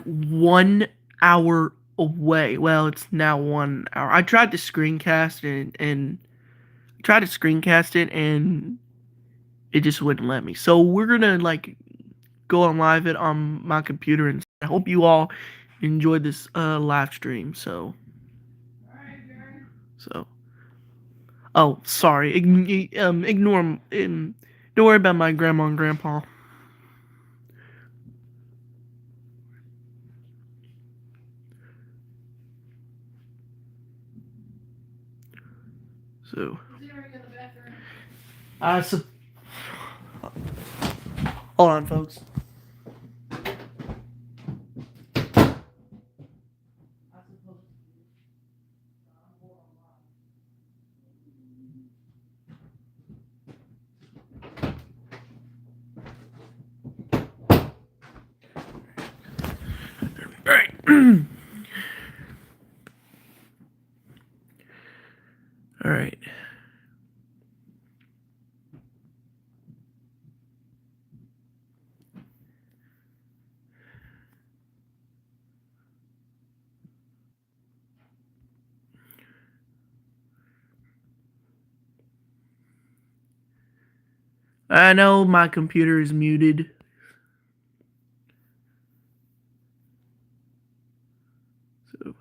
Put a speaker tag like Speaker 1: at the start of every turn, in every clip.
Speaker 1: 1 hour away. Well, it's now 1 hour. I tried to screencast and tried to screencast it and it just wouldn't let me. So we're gonna like go on live it on my computer, and I hope you all enjoyed this live stream. So oh, sorry. Ignore 'em. Don't worry about my grandma and grandpa. So so hold on, folks. All right. All right. I know my computer is muted. So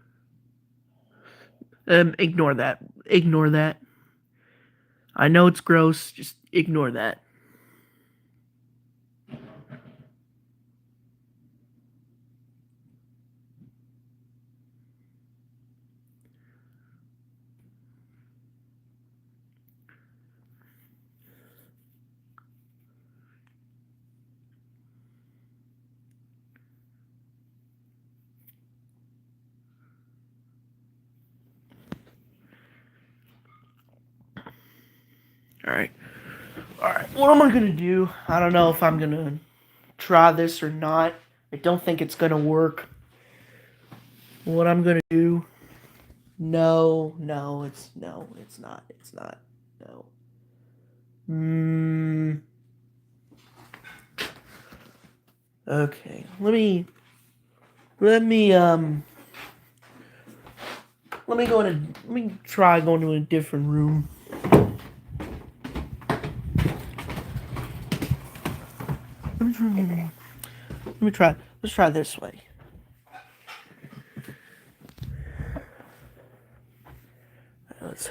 Speaker 1: ignore that. Ignore that. I know it's gross. Just ignore that. All right. All right. What am I gonna do? I don't know if I'm gonna try this or not. I don't think it's gonna work. What I'm gonna do? No, it's not. It's not. No. Okay. Let me let me try going to a different room. Let me try. Let's try this way. Let's.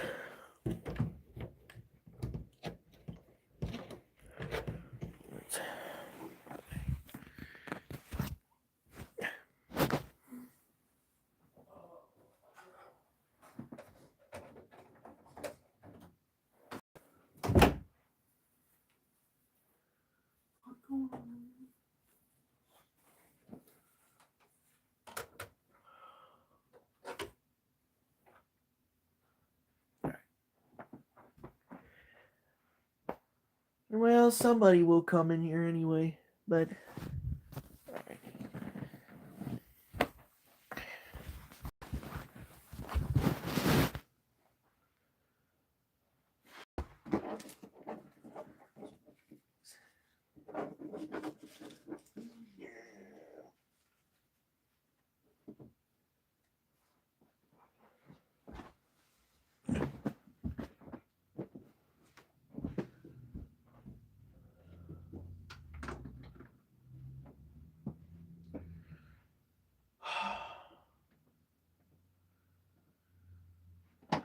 Speaker 1: Well, somebody will come in here anyway, but.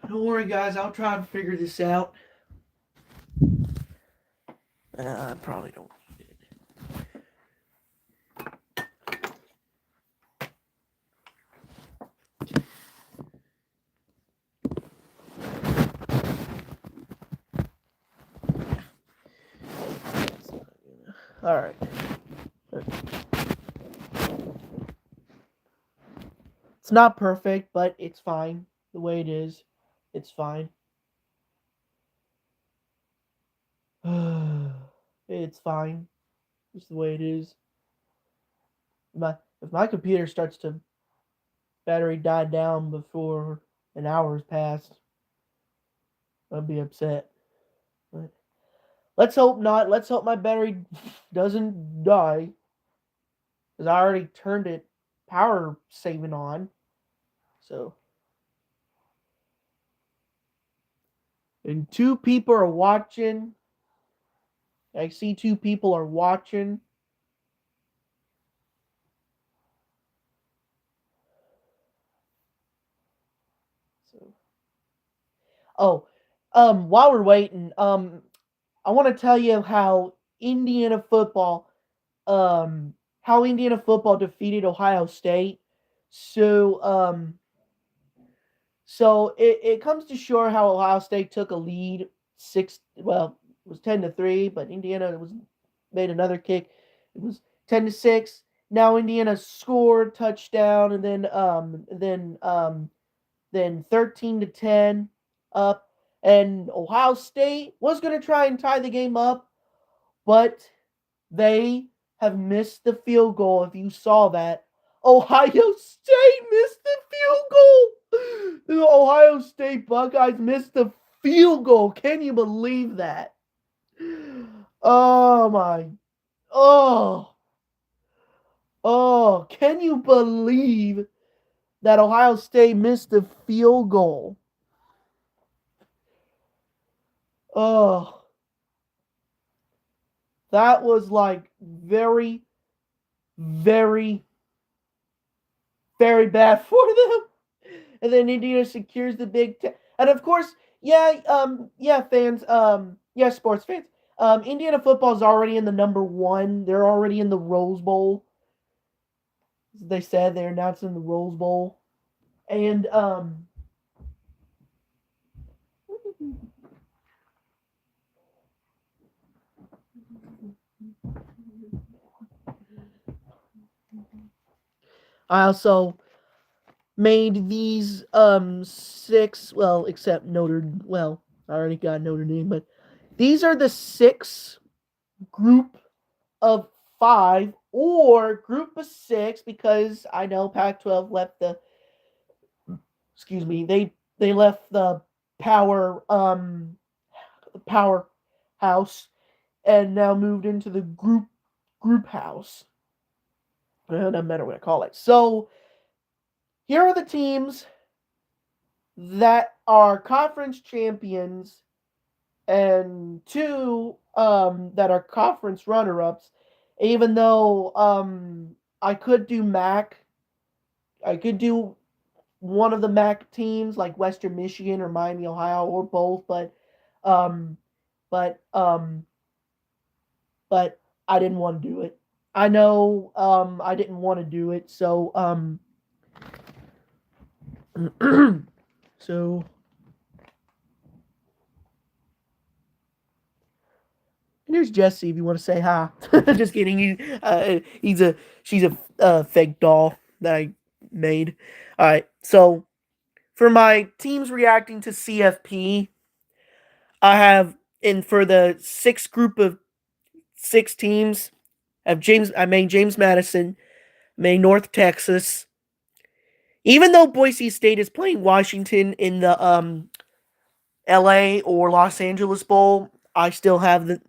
Speaker 1: Don't worry, guys. I'll try and figure this out. I probably don't need it. All right. It's not perfect, but it's fine the way it is. It's fine. It's fine. Just the way it is. If my computer starts to battery die down before an hour's passed, I'll be upset. But let's hope not. Let's hope my battery doesn't die. Because I already turned it power saving on. So, and 2 people are watching. I see 2 people are watching. So, while we're waiting, I want to tell you Indiana football, how Indiana football defeated Ohio State. So, it comes to show how Ohio State took a lead it was 10-3, but Indiana was made another kick. It was 10-6. Now Indiana scored touchdown, and then 13-10 up, and Ohio State was going to try and tie the game up, but they have missed the field goal. If you saw that, Ohio State missed the field goal. The Ohio State Buckeyes missed the field goal. Can you believe that? Oh my. Oh. Oh, can you believe that Ohio State missed the field goal? Oh. That was like very, very, very bad for them. And then Indiana secures the Big Ten. And of course, fans, sports fans. Indiana football is already in the number 1. They're already in the Rose Bowl. They said they're announcing the Rose Bowl. And I also made these 6, well, except I already got Notre Dame, but these are the 6 group of 5 or group of 6, because I know Pac-12 left they left the powerhouse and now moved into the group house. It doesn't matter what I call it. So here are the teams that are conference champions and 2 that are conference runner-ups. Even though I could do MAC, I could do one of the MAC teams like Western Michigan or Miami, Ohio, or both, but but I didn't want to do it. I know I didn't want to do it, so so here's Jesse if you want to say hi. Just kidding. She's a fake doll that I made. All right. So for my teams reacting to CFP, I have for the 6 group of 6 teams, I made James Madison, made North Texas. Even though Boise State is playing Washington in the LA or Los Angeles Bowl, I still have them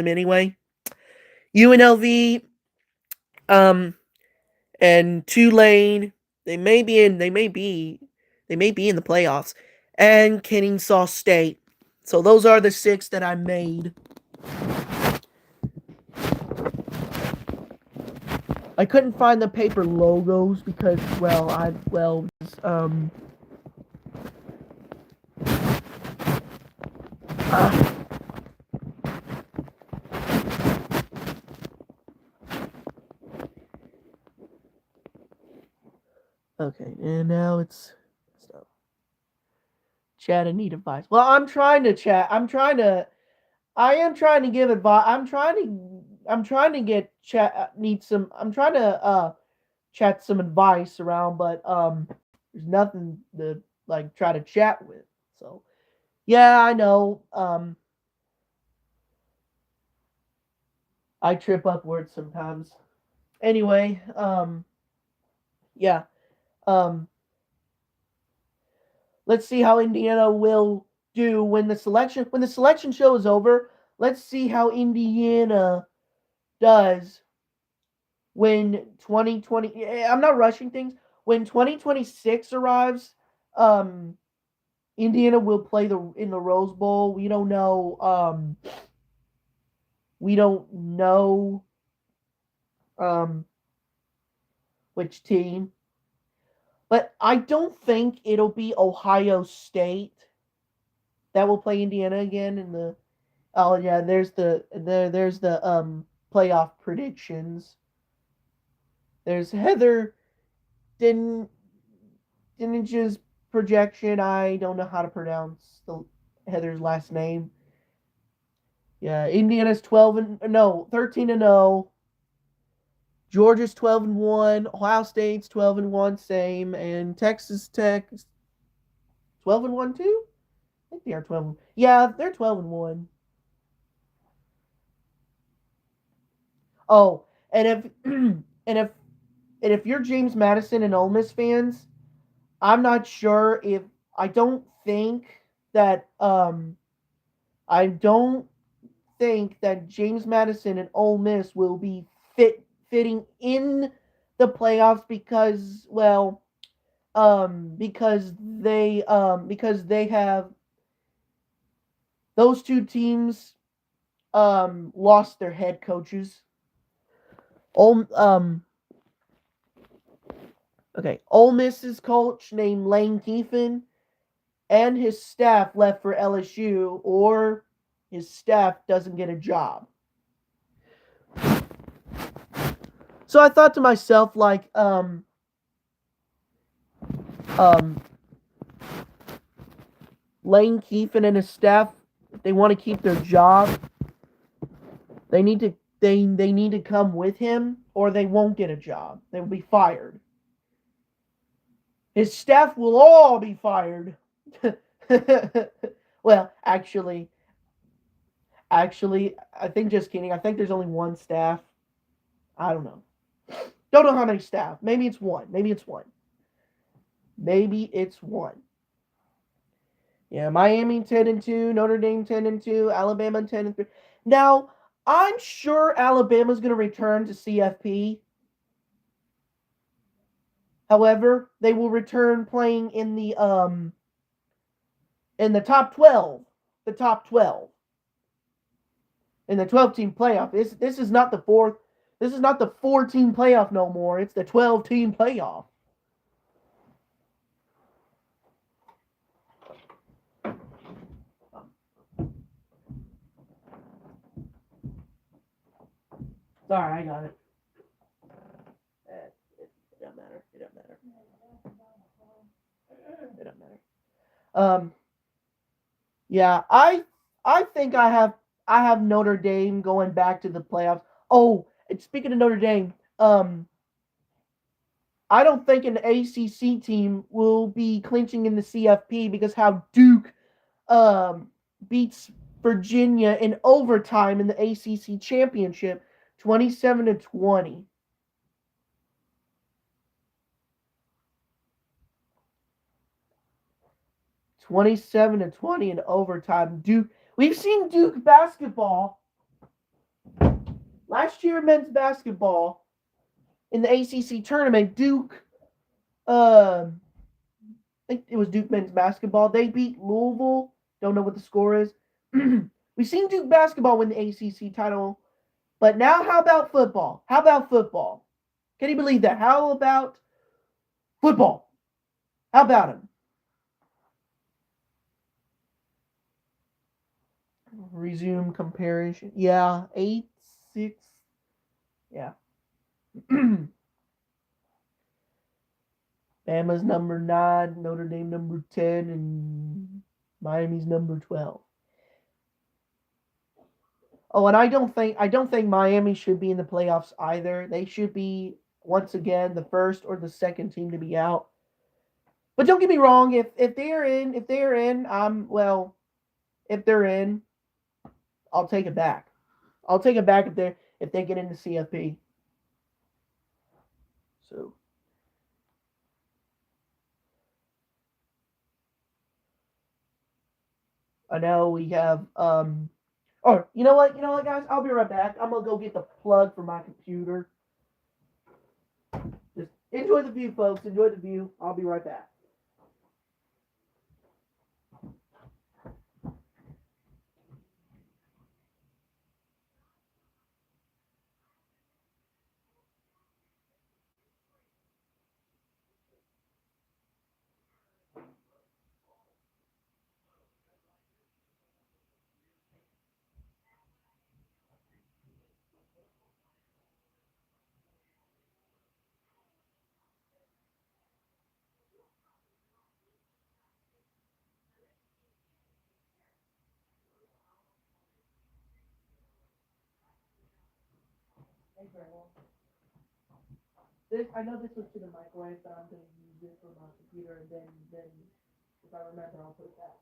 Speaker 1: anyway. UNLV, and Tulane, they may be in the playoffs, and Kennesaw State. So those are the 6 that I made. I couldn't find the paper logos because okay, and now it's stop. Chat, I need advice. Well, I am trying to give advice. I'm trying to get chat I'm trying to chat some advice around, but there's nothing to try to chat with. So yeah, I know. I trip up words sometimes. Anyway, yeah. Let's see how Indiana will do when the selection show is over. Let's see how Indiana does when 2020, I'm not rushing things. When 2026 arrives, um, Indiana will play in the Rose Bowl. We don't know. We don't know um, which team, but I don't think it'll be Ohio State that will play Indiana again in the. Oh yeah, there's the playoff predictions. There's Heather Din Dinenge's projection. I don't know how to pronounce the Heather's last name. Yeah, Indiana's 13 and 0. Georgia's 12 and 1. Ohio State's 12 and 1, same, and Texas Tech 12 and 1 too. I think they are 12. Yeah, they're 12 and 1. Oh, and if and if you're James Madison and Ole Miss fans, I'm not sure if I don't think that I don't think that James Madison and Ole Miss will be fitting in the playoffs because they have those two teams lost their head coaches. Ole okay, Ole Miss's coach named Lane Kiffin and his staff left for LSU, or his staff doesn't get a job. So I thought to myself, like, Lane Kiffin and his staff, if they want to keep their job, they need to come with him, or they won't get a job. They will be fired. His staff will all be fired. Well, actually, I think just kidding. I think there's only one staff. I don't know. Don't know how many staff. Maybe it's one. Maybe it's one. Maybe it's one. Yeah, Miami 10 and 2, Notre Dame 10 and 2, Alabama 10 and 3. Now, I'm sure Alabama's going to return to CFP. However, they will return playing in the top 12. The top 12. In the 12-team playoff. This is not the fourth. This is not the 4-team playoff no more. It's the 12-team playoff. Sorry, I got it. It doesn't matter. It doesn't matter. It doesn't matter. Yeah, I think I have Notre Dame going back to the playoffs. Oh, and speaking of Notre Dame, I don't think an ACC team will be clinching in the CFP because how Duke beats Virginia in overtime in the ACC championship, 27-20. 27-20 in overtime. Duke. We've seen Duke basketball last year. Men's basketball in the ACC tournament. Duke. I think it was Duke men's basketball. They beat Louisville. Don't know what the score is. We've seen Duke basketball win the ACC title, but now how about football? How about football? Can you believe that? How about football? How about him? Resume comparison. Yeah, 8-6. Yeah. Bama's number 9, Notre Dame number 10, and Miami's number 12. Oh, and I don't think Miami should be in the playoffs either. They should be once again the first or the second team to be out. But don't get me wrong, if they're in, if they're in, I'll take it back. I'll take it back if they get into CFP. So I know we have or you know what, guys? I'll be right back. I'm gonna go get the plug for my computer. Enjoy the view, folks. Enjoy the view. I'll be right back. Hey, Grandma. I know this was to the microwave, but I'm going to use it for my computer, and then if I remember, I'll put it back.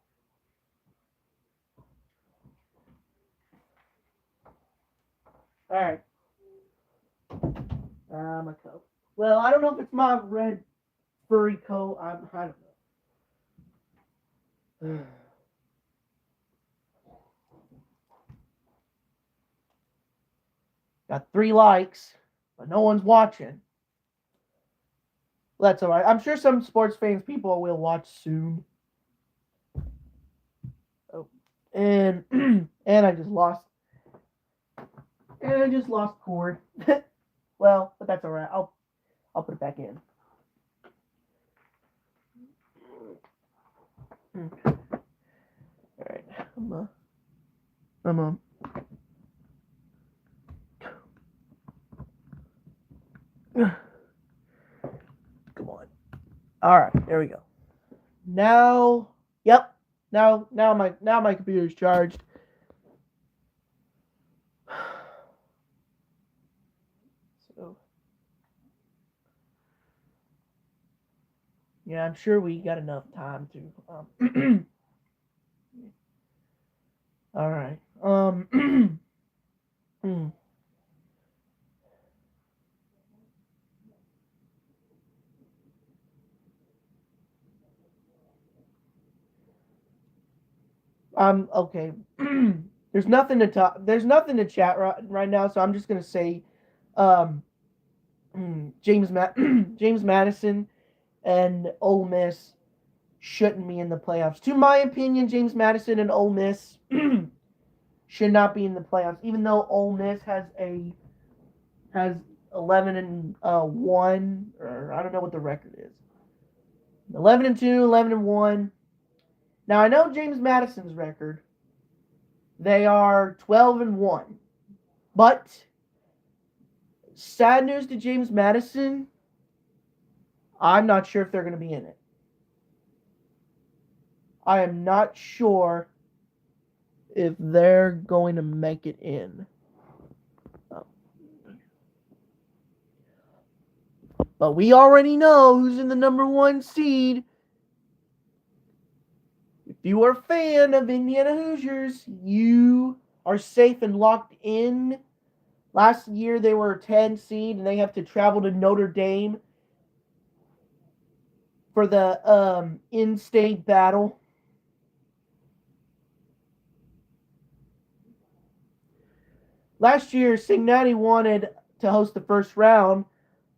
Speaker 1: All right. My coat. Well, I don't know if it's my red furry coat. I don't know. Got 3 likes, but no one's watching. That's all right. I'm sure some sports fans people will watch soon. Oh, and and I just lost. And I just lost cord. Well, but that's all right. I'll put it back in. All right. I'm on. Come on. All right, there we go. Now, yep. Now my computer's charged. So, yeah, I'm sure we got enough time to. All right. Okay. There's nothing to talk. There's nothing to chat right now, so I'm just gonna say, um, James Madison and Ole Miss shouldn't be in the playoffs. To my opinion, James Madison and Ole Miss should not be in the playoffs, even though Ole Miss has 11 and 1, or I don't know what the record is. 11 and 2, 11 and 1. Now I know James Madison's record. They are 12 and 1. But sad news to James Madison, I'm not sure if they're going to be in it. I am not sure if they're going to make it in. But we already know who's in the number 1 seed. If you are a fan of Indiana Hoosiers, you are safe and locked in. Last year they were a 10 seed and they have to travel to Notre Dame for the in-state battle. Last year, Cincinnati wanted to host the first round,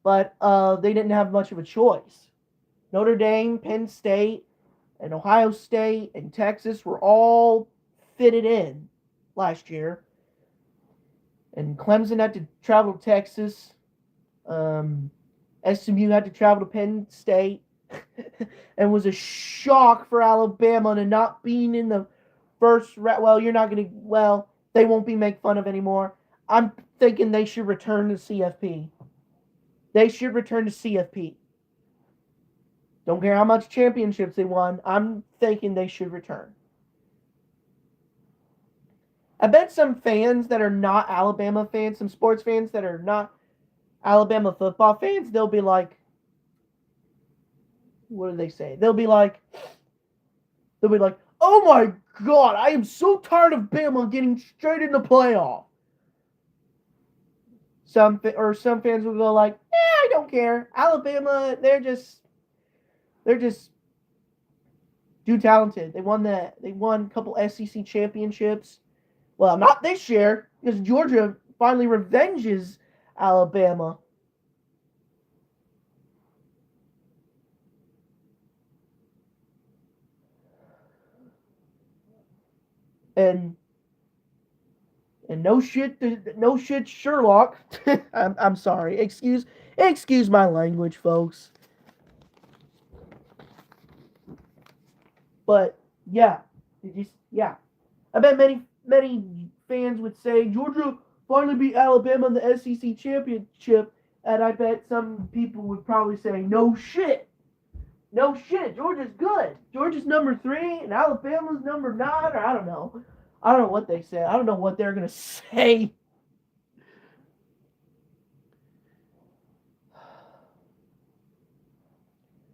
Speaker 1: but they didn't have much of a choice. Notre Dame, Penn State, and Ohio State and Texas were all fitted in last year. And Clemson had to travel to Texas. SMU had to travel to Penn State. And was a shock for Alabama to not being in the first round. Well, you're not going to. Well, they won't be made fun of anymore. I'm thinking they should return to CFP. They should return to CFP. Don't care how much championships they won. I'm thinking they should return. I bet some fans that are not Alabama fans, some sports fans that are not Alabama football fans, they'll be like, what do they say? They'll be like, oh my God, I am so tired of Bama getting straight in the playoff. Some fans will go like, I don't care. Alabama, they're just too talented. They won a couple SEC championships. Well, not this year, because Georgia finally revenges Alabama. and no shit, Sherlock. I'm sorry. Excuse my language, folks. But yeah, yeah. I bet many fans would say Georgia finally beat Alabama in the SEC championship, and I bet some people would probably say no shit. No shit, Georgia's good. Georgia's number 3 and Alabama's number 9, or I don't know. I don't know what they said. I don't know what they're gonna say.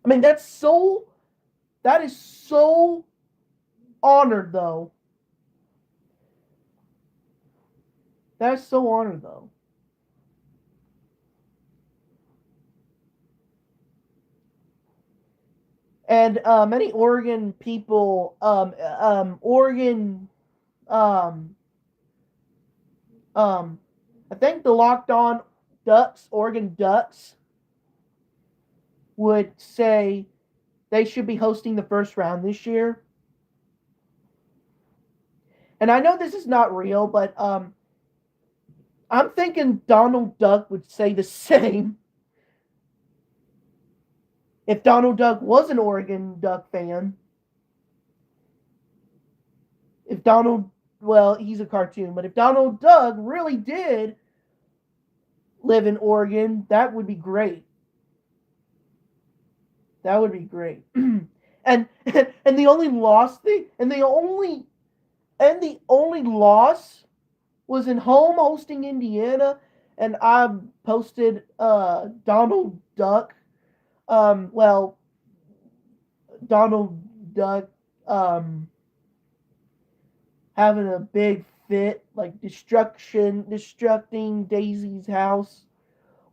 Speaker 1: I mean, that is so honored though. That's so honored though. And many Oregon people, Oregon, um, I think the Locked On Ducks, Oregon Ducks, would say they should be hosting the first round this year. And I know this is not real, but I'm thinking Donald Duck would say the same. If Donald Duck was an Oregon Duck fan, he's a cartoon, but if Donald Duck really did live in Oregon, that would be great. That would be great. and the only loss was in home hosting Indiana, and I posted Donald Duck. Donald Duck having a big fit, like destructing Daisy's house.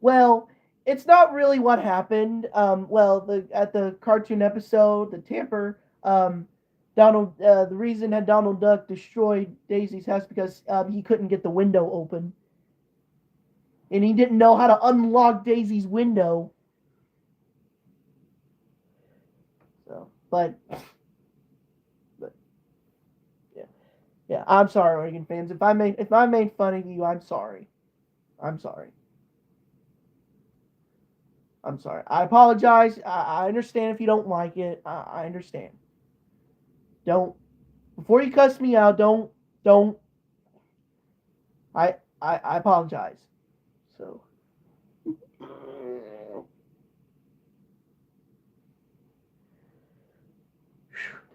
Speaker 1: Well, it's not really what happened. At the cartoon episode, the tamper, the reason that Donald Duck destroyed Daisy's house because he couldn't get the window open, and he didn't know how to unlock Daisy's window. So, but yeah. I'm sorry, Oregon fans. If I made fun of you, I'm sorry. I'm sorry. I apologize. I understand if you don't like it. I understand. Don't, before you cuss me out, don't. I apologize. So.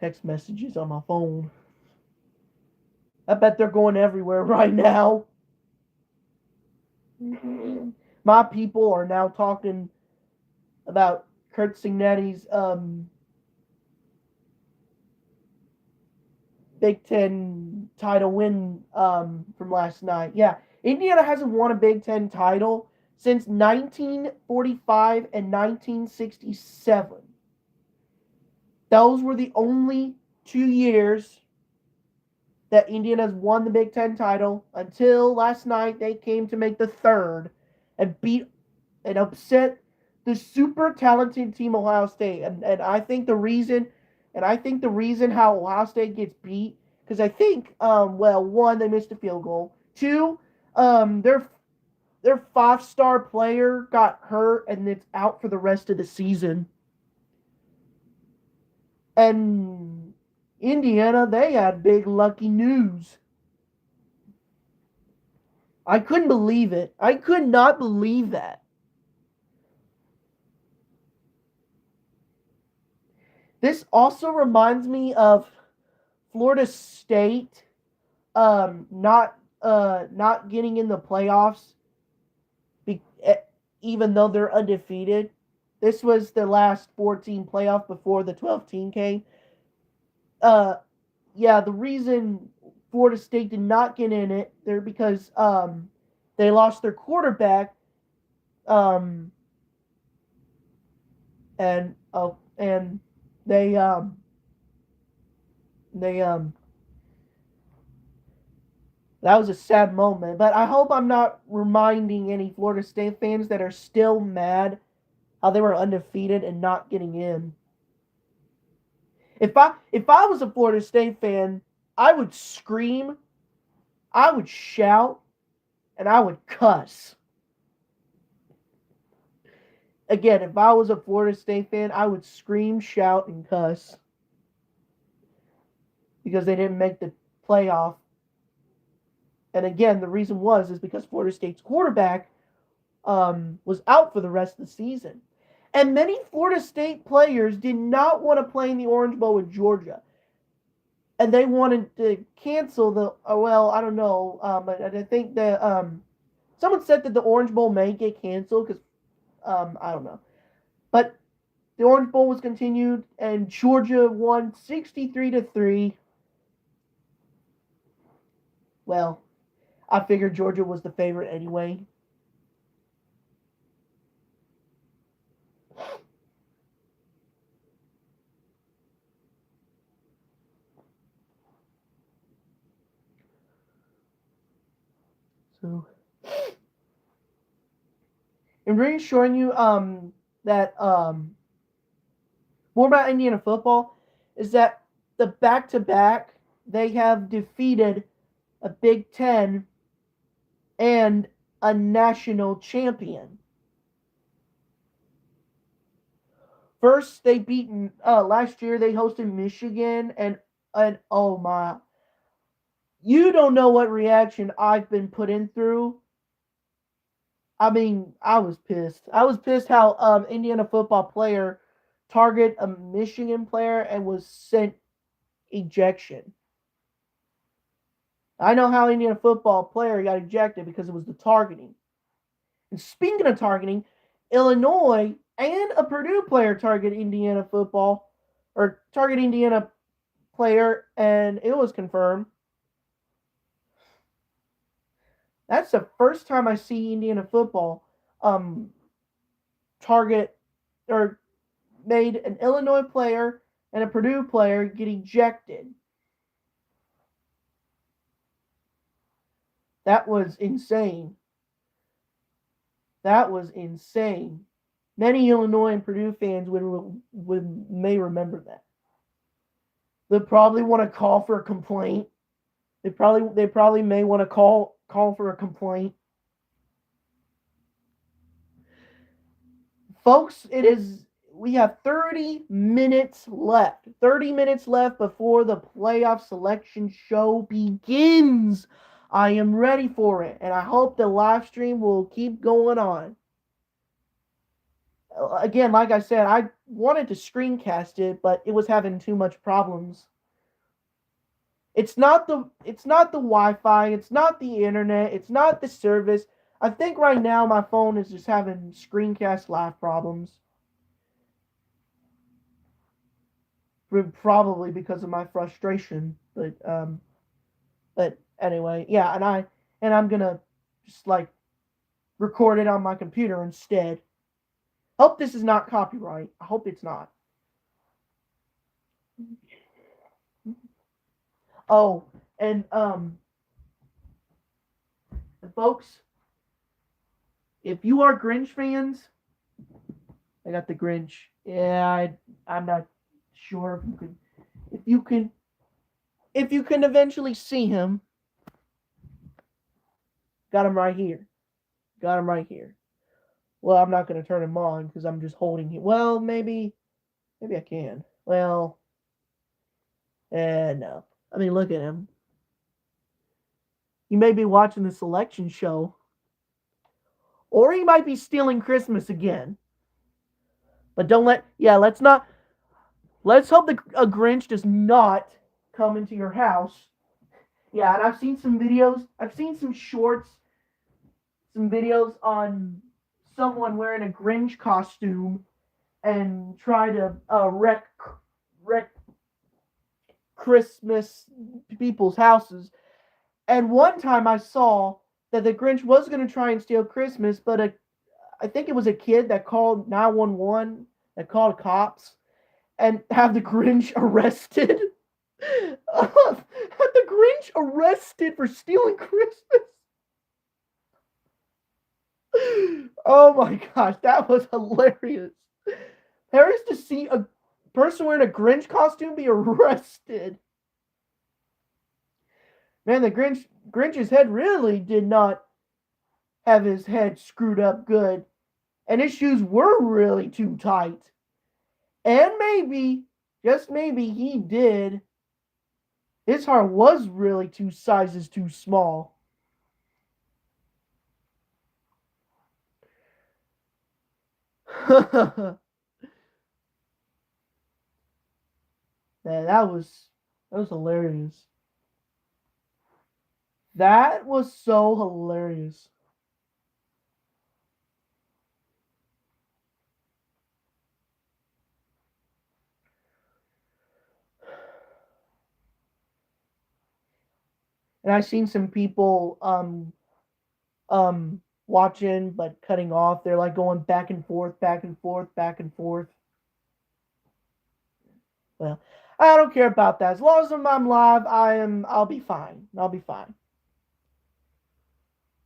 Speaker 1: Text messages on my phone. I bet they're going everywhere right now. My people are now talking about Kurt Cignetti's Big Ten title win from last night. Yeah, Indiana hasn't won a Big Ten title since 1945 and 1967. Those were the only 2 years that Indiana's won the Big Ten title until last night. They came to make the third and beat and upset the super talented team Ohio State. And I think the reason how Ohio State gets beat, because I think one, they missed a field goal. 2, their 5-star player got hurt and it's out for the rest of the season. And Indiana, they had big lucky news. I couldn't believe it. I could not believe that. This also reminds me of Florida State not getting in the playoffs, even though they're undefeated. This was the last 14 playoff before the 12 team came. The reason Florida State did not get in it there because they lost their quarterback, and they that was a sad moment. But I hope I'm not reminding any Florida State fans that are still mad how they were undefeated and not getting in. If I was a Florida State fan, I would scream, I would shout, and I would cuss. Again, if I was a Florida State fan, I would scream, shout, and cuss because they didn't make the playoff. And again, the reason is because Florida State's quarterback was out for the rest of the season. And many Florida State players did not want to play in the Orange Bowl with Georgia. And they wanted to cancel the, well, I don't know. I think that someone said that the Orange Bowl may get canceled because, I don't know. But the Orange Bowl was continued, and Georgia won 63-3. Well, I figured Georgia was the favorite anyway. So, and really showing you that more about Indiana football is that the back-to-back they have defeated a Big Ten and a national champion. First, they beat last year. They hosted Michigan, and oh my, you don't know what reaction I've been put in through. I mean, I was pissed. I was pissed how Indiana football player target a Michigan player and was sent ejection. I know how Indiana football player got ejected because it was the targeting. And speaking of targeting, Illinois and a Purdue player target Indiana football or target Indiana player, and it was confirmed. That's the first time I see Indiana football target or made an Illinois player and a Purdue player get ejected. That was insane. That was insane. Many Illinois and Purdue fans may remember that. They probably want to call for a complaint. They probably may want to call for a complaint. Folks, we have 30 minutes left. 30 minutes left before the playoff selection show begins. I am ready for it, and I hope the live stream will keep going on. Again, like I said, I wanted to screencast it, but it was having too much problems. It's not the Wi-Fi, it's not the internet, it's not the service. I think right now my phone is just having screencast live problems. Probably because of my frustration, but anyway, yeah, and I'm gonna just like record it on my computer instead. Hope this is not copyright. I hope it's not. Oh, and folks, if you are Grinch fans, I got the Grinch. Yeah, I'm not sure if you can eventually see him. Got him right here. Got him right here. Well, I'm not going to turn him on because I'm just holding him. Well, maybe I can. Well, no. I mean, look at him. He may be watching the selection show, or he might be stealing Christmas again. But let's hope a Grinch does not come into your house. Yeah, and I've seen some videos. I've seen some shorts, some videos on someone wearing a Grinch costume and try to wreck Christmas people's houses. And one time I saw that the Grinch was going to try and steal Christmas, but I think it was a kid that called 911, that called cops, and have the Grinch arrested. Have the Grinch arrested for stealing Christmas. Oh my gosh, that was hilarious. Hilarious to see a person wearing a Grinch costume be arrested. Man, the Grinch's head really did not have his head screwed up good, and his shoes were really too tight. And maybe, just maybe, he did. His heart was really two sizes too small. Man, that was hilarious. That was so hilarious. And I've seen some people watching but cutting off. They're like going back and forth, back and forth, back and forth. Well, I don't care about that. As long as I'm live, I'll be fine. I'll be fine.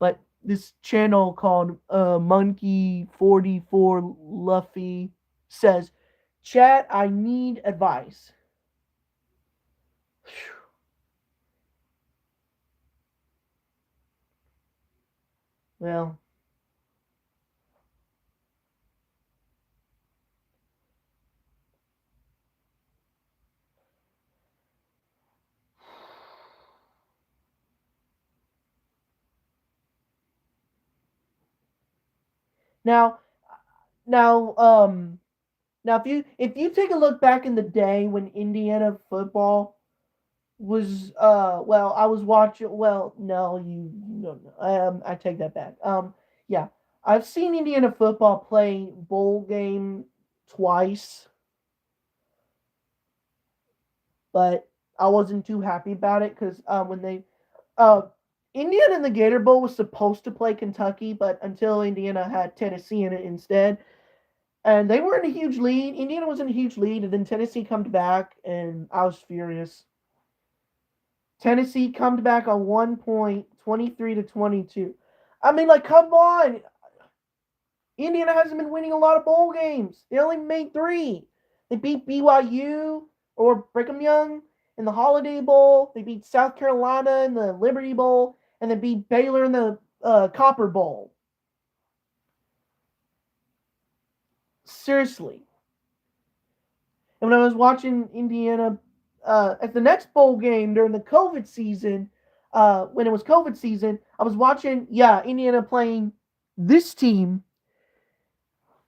Speaker 1: But this channel called Monkey 44 Luffy says, "Chat, I need advice." Well, now now now if you take a look back in the day when Indiana football was well, I was watching, well, no, you don't know. I take that back. Yeah. I've seen Indiana football play bowl game twice, but I wasn't too happy about it because when they uh Indiana in the Gator Bowl was supposed to play Kentucky, but until Indiana had Tennessee in it instead, and they were in a huge lead. Indiana was in a huge lead, and then Tennessee come back, and I was furious. Tennessee come back on 1 point, 23-22. I mean, like, come on. Indiana hasn't been winning a lot of bowl games. They only made three. They beat BYU or Brigham Young in the Holiday Bowl. They beat South Carolina in the Liberty Bowl, and they beat Baylor in the Copper Bowl. Seriously. And when I was watching Indiana at the next bowl game during the COVID season, when it was COVID season, I was watching, Indiana playing this team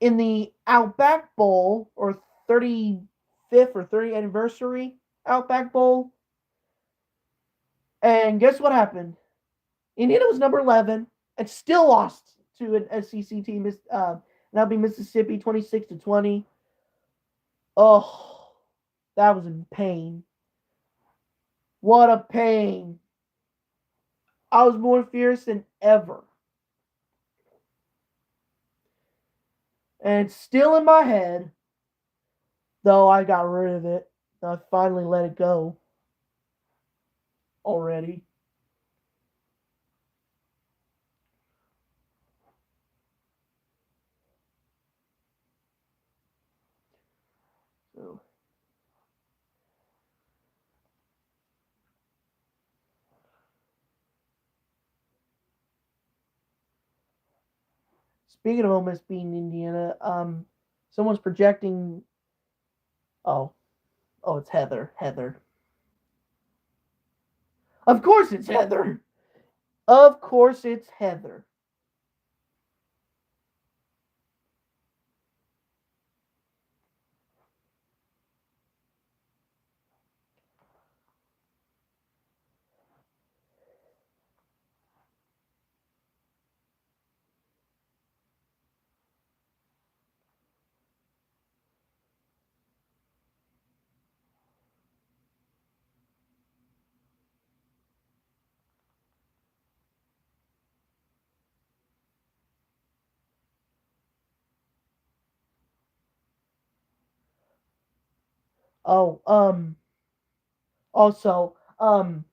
Speaker 1: in the Outback Bowl, or 35th or 30th anniversary Outback Bowl. And guess what happened? Indiana was number 11 and still lost to an SEC team. That'll be Mississippi, 26-20. Oh, that was in pain. What a pain. I was more fierce than ever. And it's still in my head, though I got rid of it. I finally let it go already. So, speaking of almost being Indiana, someone's projecting. Oh, it's Heather. Heather. Of course it's Heather. Of course it's Heather. Oh, also, um,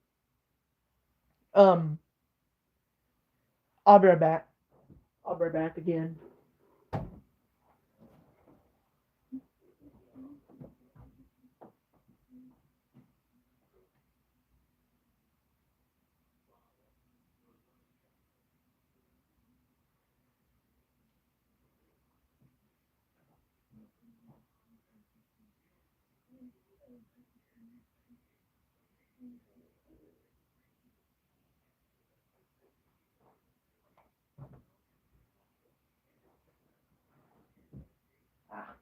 Speaker 1: I'll be right back. I'll be right back again. Ah,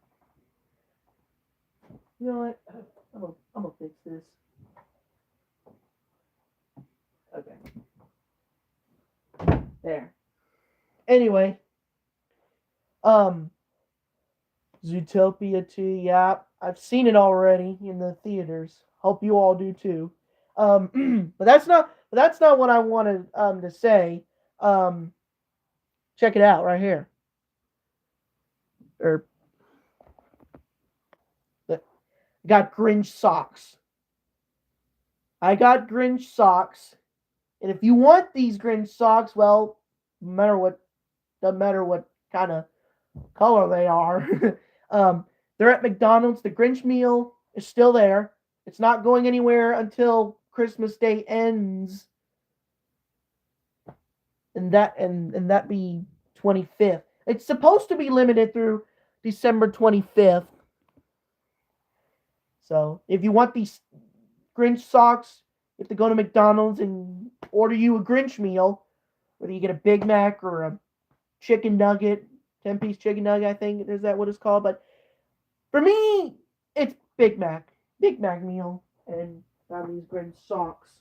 Speaker 1: you know what? I'm gonna fix this. Okay. There. Anyway, um, Zootopia 2, yeah, I've seen it already in the theaters. Hope you all do too. But that's not what I wanted to say. Um, check it out right here. Or the, got Grinch socks. I got Grinch socks, and if you want these Grinch socks, well, no matter what, doesn't matter what kind of color they are. They're at McDonald's. The Grinch meal is still there. It's not going anywhere until Christmas Day ends, and that be 25th. It's supposed to be limited through December 25th. So if you want these Grinch socks, you have to go to McDonald's and order you a Grinch meal, whether you get a Big Mac or a chicken nugget, 10-piece chicken nugget, I think is that what it's called. But for me, it's Big Mac meal, and got these Grinch socks.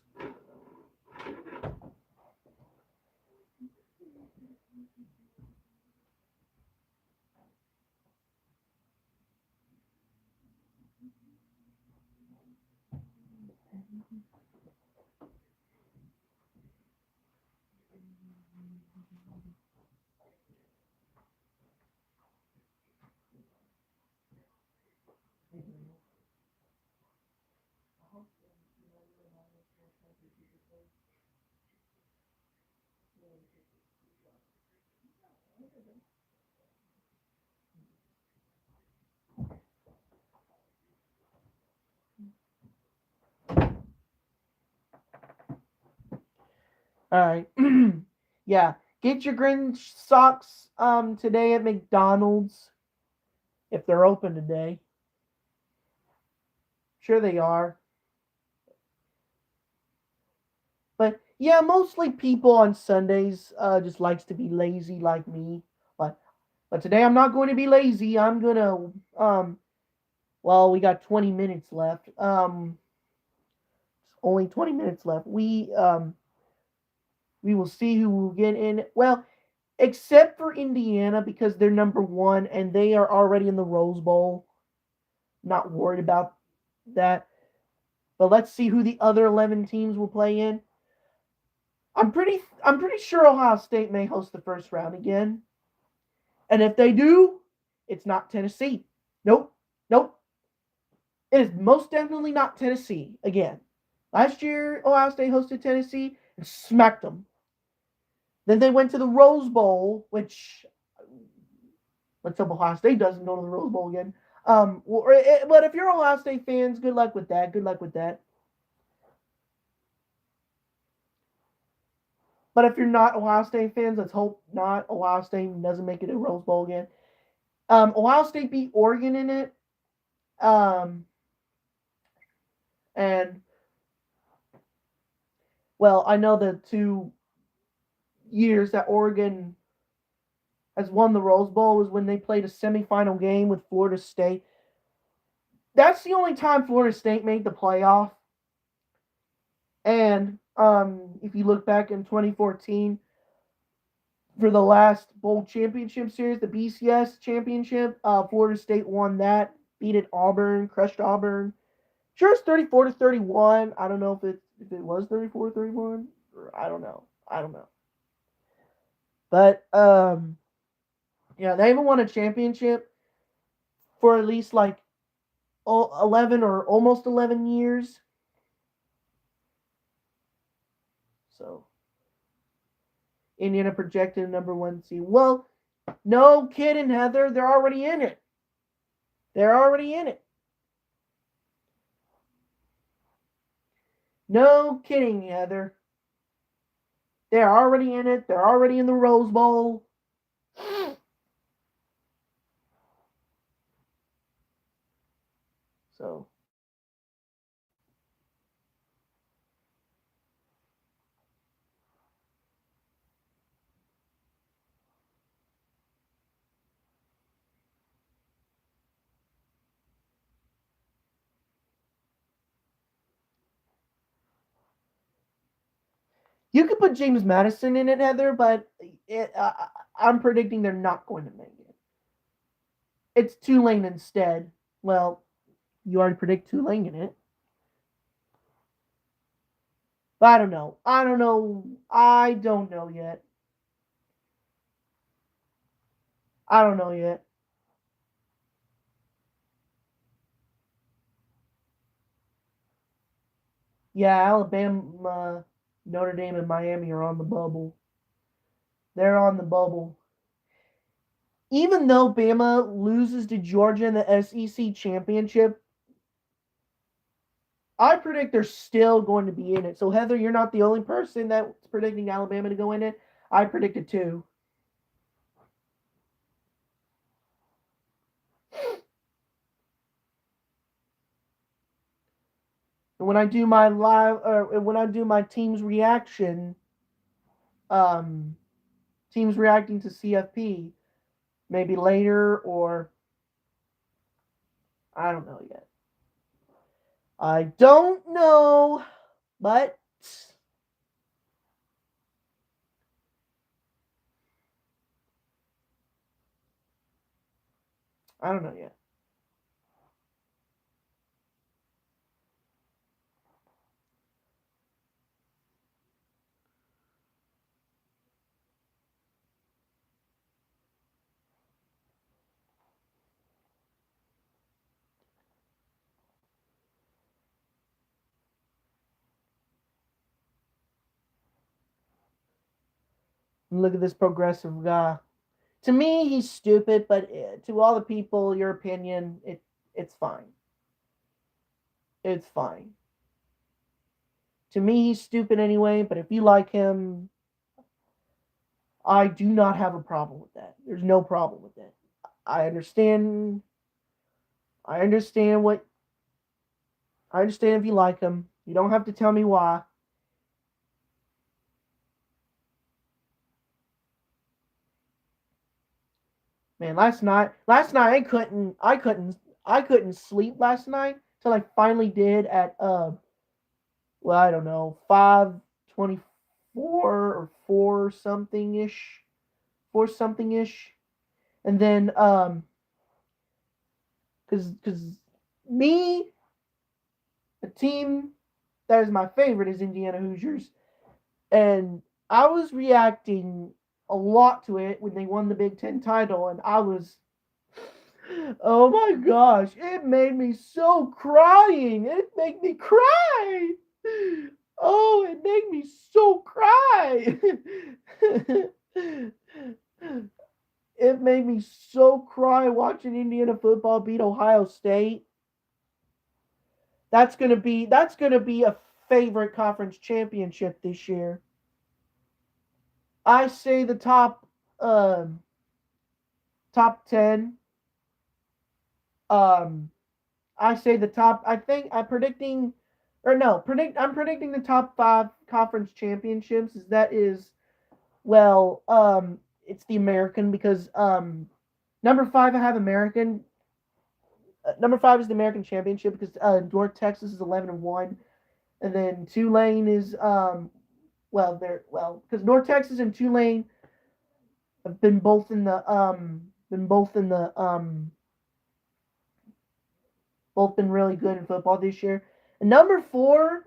Speaker 1: All right, yeah, get your Grinch socks today at McDonald's if they're open today. Sure they are. But yeah, mostly people on Sundays just likes to be lazy like me. But but today I'm not going to be lazy. I'm gonna well, we got 20 minutes left. Only 20 minutes left. We will see who will get in. Well, except for Indiana because they're number 1 and they are already in the Rose Bowl. Not worried about that. But let's see who the other 11 teams will play in. I'm pretty sure Ohio State may host the first round again. And if they do, it's not Tennessee. Nope. Nope. It is most definitely not Tennessee again. Last year, Ohio State hosted Tennessee and smacked them. Then they went to the Rose Bowl, which let's hope Ohio State doesn't go to the Rose Bowl again. But if you're Ohio State fans, good luck with that. Good luck with that. But if you're not Ohio State fans, let's hope not. Ohio State doesn't make it a Rose Bowl again. Ohio State beat Oregon in it. Um, and well, I know the 2 years that Oregon has won the Rose Bowl was when they played a semifinal game with Florida State. That's the only time Florida State made the playoff. And if you look back in 2014 for the last bowl championship series, the BCS championship, Florida State won that, beat it Auburn, crushed Auburn. Sure, it's 34-31. I don't know if it was 34-31. I don't know. I don't know. But yeah, they haven't won a championship for at least like 11 or almost 11 years. So Indiana projected number 1 seed. Well, no kidding, Heather. They're already in it. They're already in it. No kidding, Heather. They're already in it. They're already in the Rose Bowl. So You could put James Madison in it, Heather, but I'm predicting they're not going to make it. It's Tulane instead. Well, you already predict Tulane in it. But I don't know. I don't know. I don't know yet. I don't know yet. Yeah, Alabama, Notre Dame, and Miami are on the bubble. They're on the bubble. Even though Bama loses to Georgia in the SEC championship, I predict they're still going to be in it. So, Heather, you're not the only person that's predicting Alabama to go in it. I predicted too. And when I do my when I do my team's reaction, um, teams reacting to CFP, maybe later or I don't know yet. I don't know, but I don't know yet. Look at this progressive guy. To me, he's stupid, but to all the people, your opinion, it's fine. It's fine. To me, he's stupid anyway, but if you like him, I do not have a problem with that. There's no problem with that. I understand. I understand what. I understand if you like him. You don't have to tell me why. Man, last night I couldn't sleep last night till I finally did at well, I don't know, 5:24 or 4 something ish, 4 something ish. And then cuz me, a team that is my favorite is Indiana Hoosiers, and I was reacting a lot to it when they won the Big 10 title, and I was, oh my gosh, it made me so crying. It made me cry. Oh, it made me so cry. It made me so cry watching Indiana football beat Ohio State. That's gonna be a favorite conference championship this year. I say the top 10. Um, I say the top. I think I'm predicting, or no, predict. I'm predicting the top 5 conference championships. That is, well, it's the American because number 5 I have American. Number 5 is the American Championship because North Texas is 11-1, and then Tulane is because North Texas and Tulane have been both been really good in football this year. And number 4,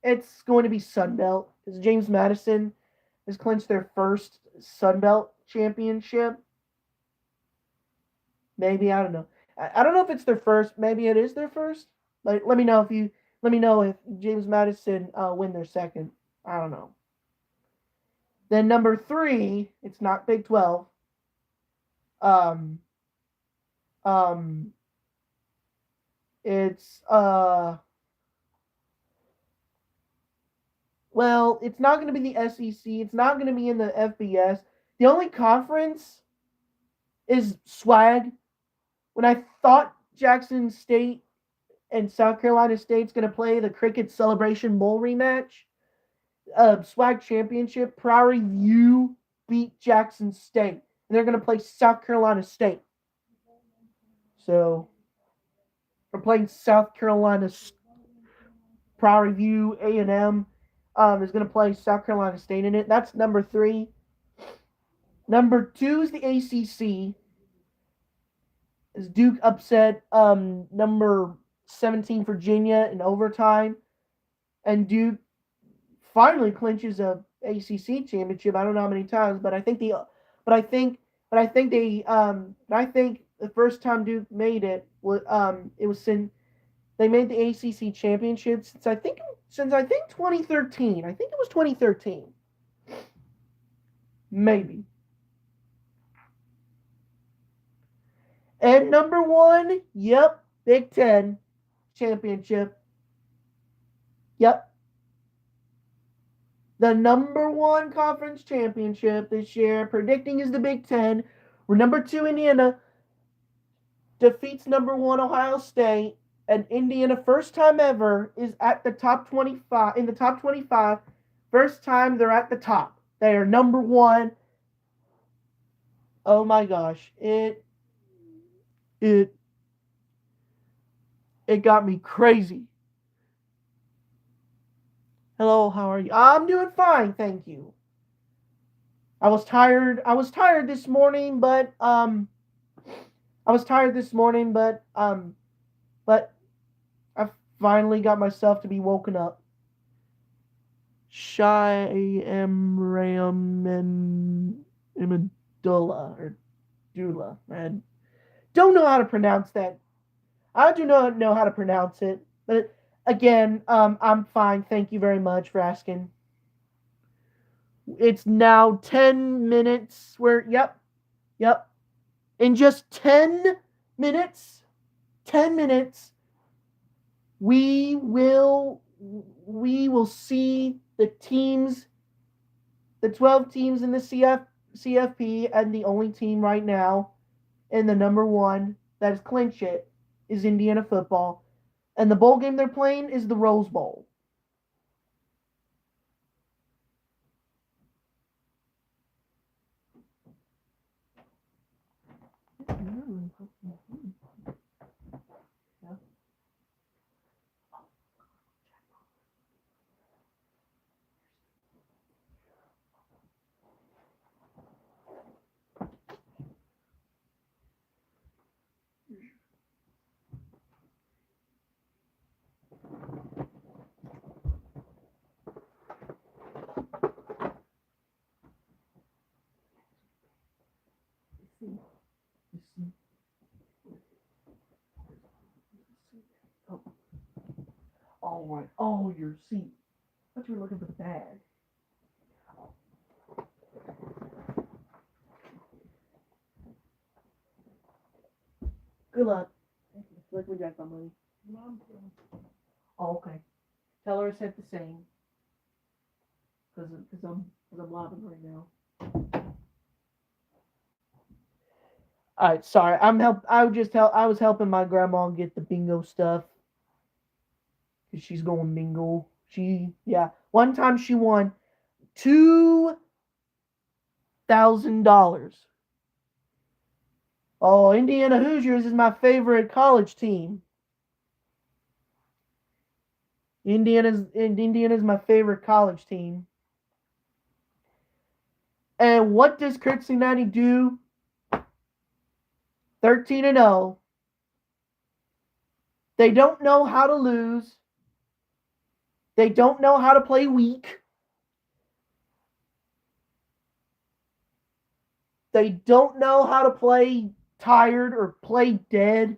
Speaker 1: it's going to be Sunbelt because James Madison has clinched their first Sunbelt championship. Maybe I don't know. I don't know if it's their first. Maybe it is their first. Like, let me know if James Madison win their second. I don't know. Then number 3, it's not Big 12. Um, um, it's well, it's not going to be the SEC. It's not going to be in the FBS. The only conference is swag. When I thought Jackson State and South Carolina State's going to play the Cricket Celebration Bowl rematch, swag championship, Prairie View beat Jackson State. And they're going to play South Carolina State. So we're playing South Carolina Prairie View A&M. is going to play South Carolina State in it. That's number 3. Number 2 is the ACC. As Duke upset number 17 Virginia in overtime, and Duke finally clinches a ACC championship. I don't know how many times, but I think the first time Duke made it was since they made the ACC championship since I think 2013. I think it was 2013, maybe. And number 1, yep, Big Ten championship. Yep. The number 1 conference championship this year, predicting is the Big Ten. Where number 2 Indiana defeats number 1 Ohio State, and Indiana, first time ever, is at the top 25. In the top 25, first time they're at the top. They are number 1. Oh my gosh, it got me crazy. Hello, how are you? I'm doing fine, thank you. I was tired this morning, but I finally got myself to be woken up. Imidula or Dula. I don't know how to pronounce that. I do not know how to pronounce it, but again, I'm fine. Thank you very much for asking. It's now 10 minutes. Yep. In just 10 minutes, we will see the teams, the 12 teams in the CFP, and the only team right now, and the number 1 that has clinched it is Indiana football. And the bowl game they're playing is the Rose Bowl. All right. Oh, your seat. I thought you were looking for the bag. Good luck. Look, we got somebody. Oh, okay. Tell her I said the same. Because I'm laughing right now. All right, sorry. I was helping my grandma get the bingo stuff. Cause she's going bingo. One time she won $2,000. Oh, Indiana Hoosiers is my favorite college team. Indiana's my favorite college team. And what does Kurt Cincinnati do? 13-0. They don't know how to lose. They don't know how to play weak. They don't know how to play tired or play dead.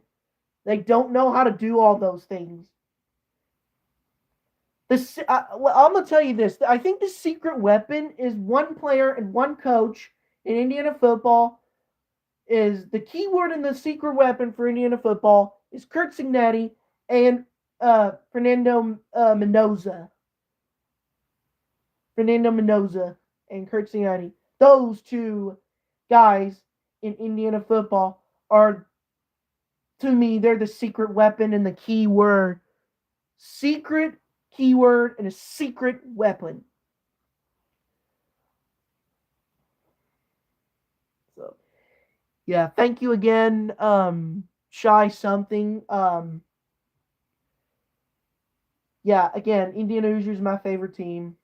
Speaker 1: They don't know how to do all those things. I'm going to tell you this. I think the secret weapon is one player and one coach in Indiana football. Is the key word in the secret weapon for Indiana football is Kurt Cincinnati and Fernando Mendoza. Fernando Mendoza and Kurt Cincinnati. Those two guys in Indiana football are, to me, they're the secret weapon and the key word. Secret keyword and a secret weapon. So, yeah, thank you again, Shy Something. Yeah, again, Indiana Hoosiers is my favorite team.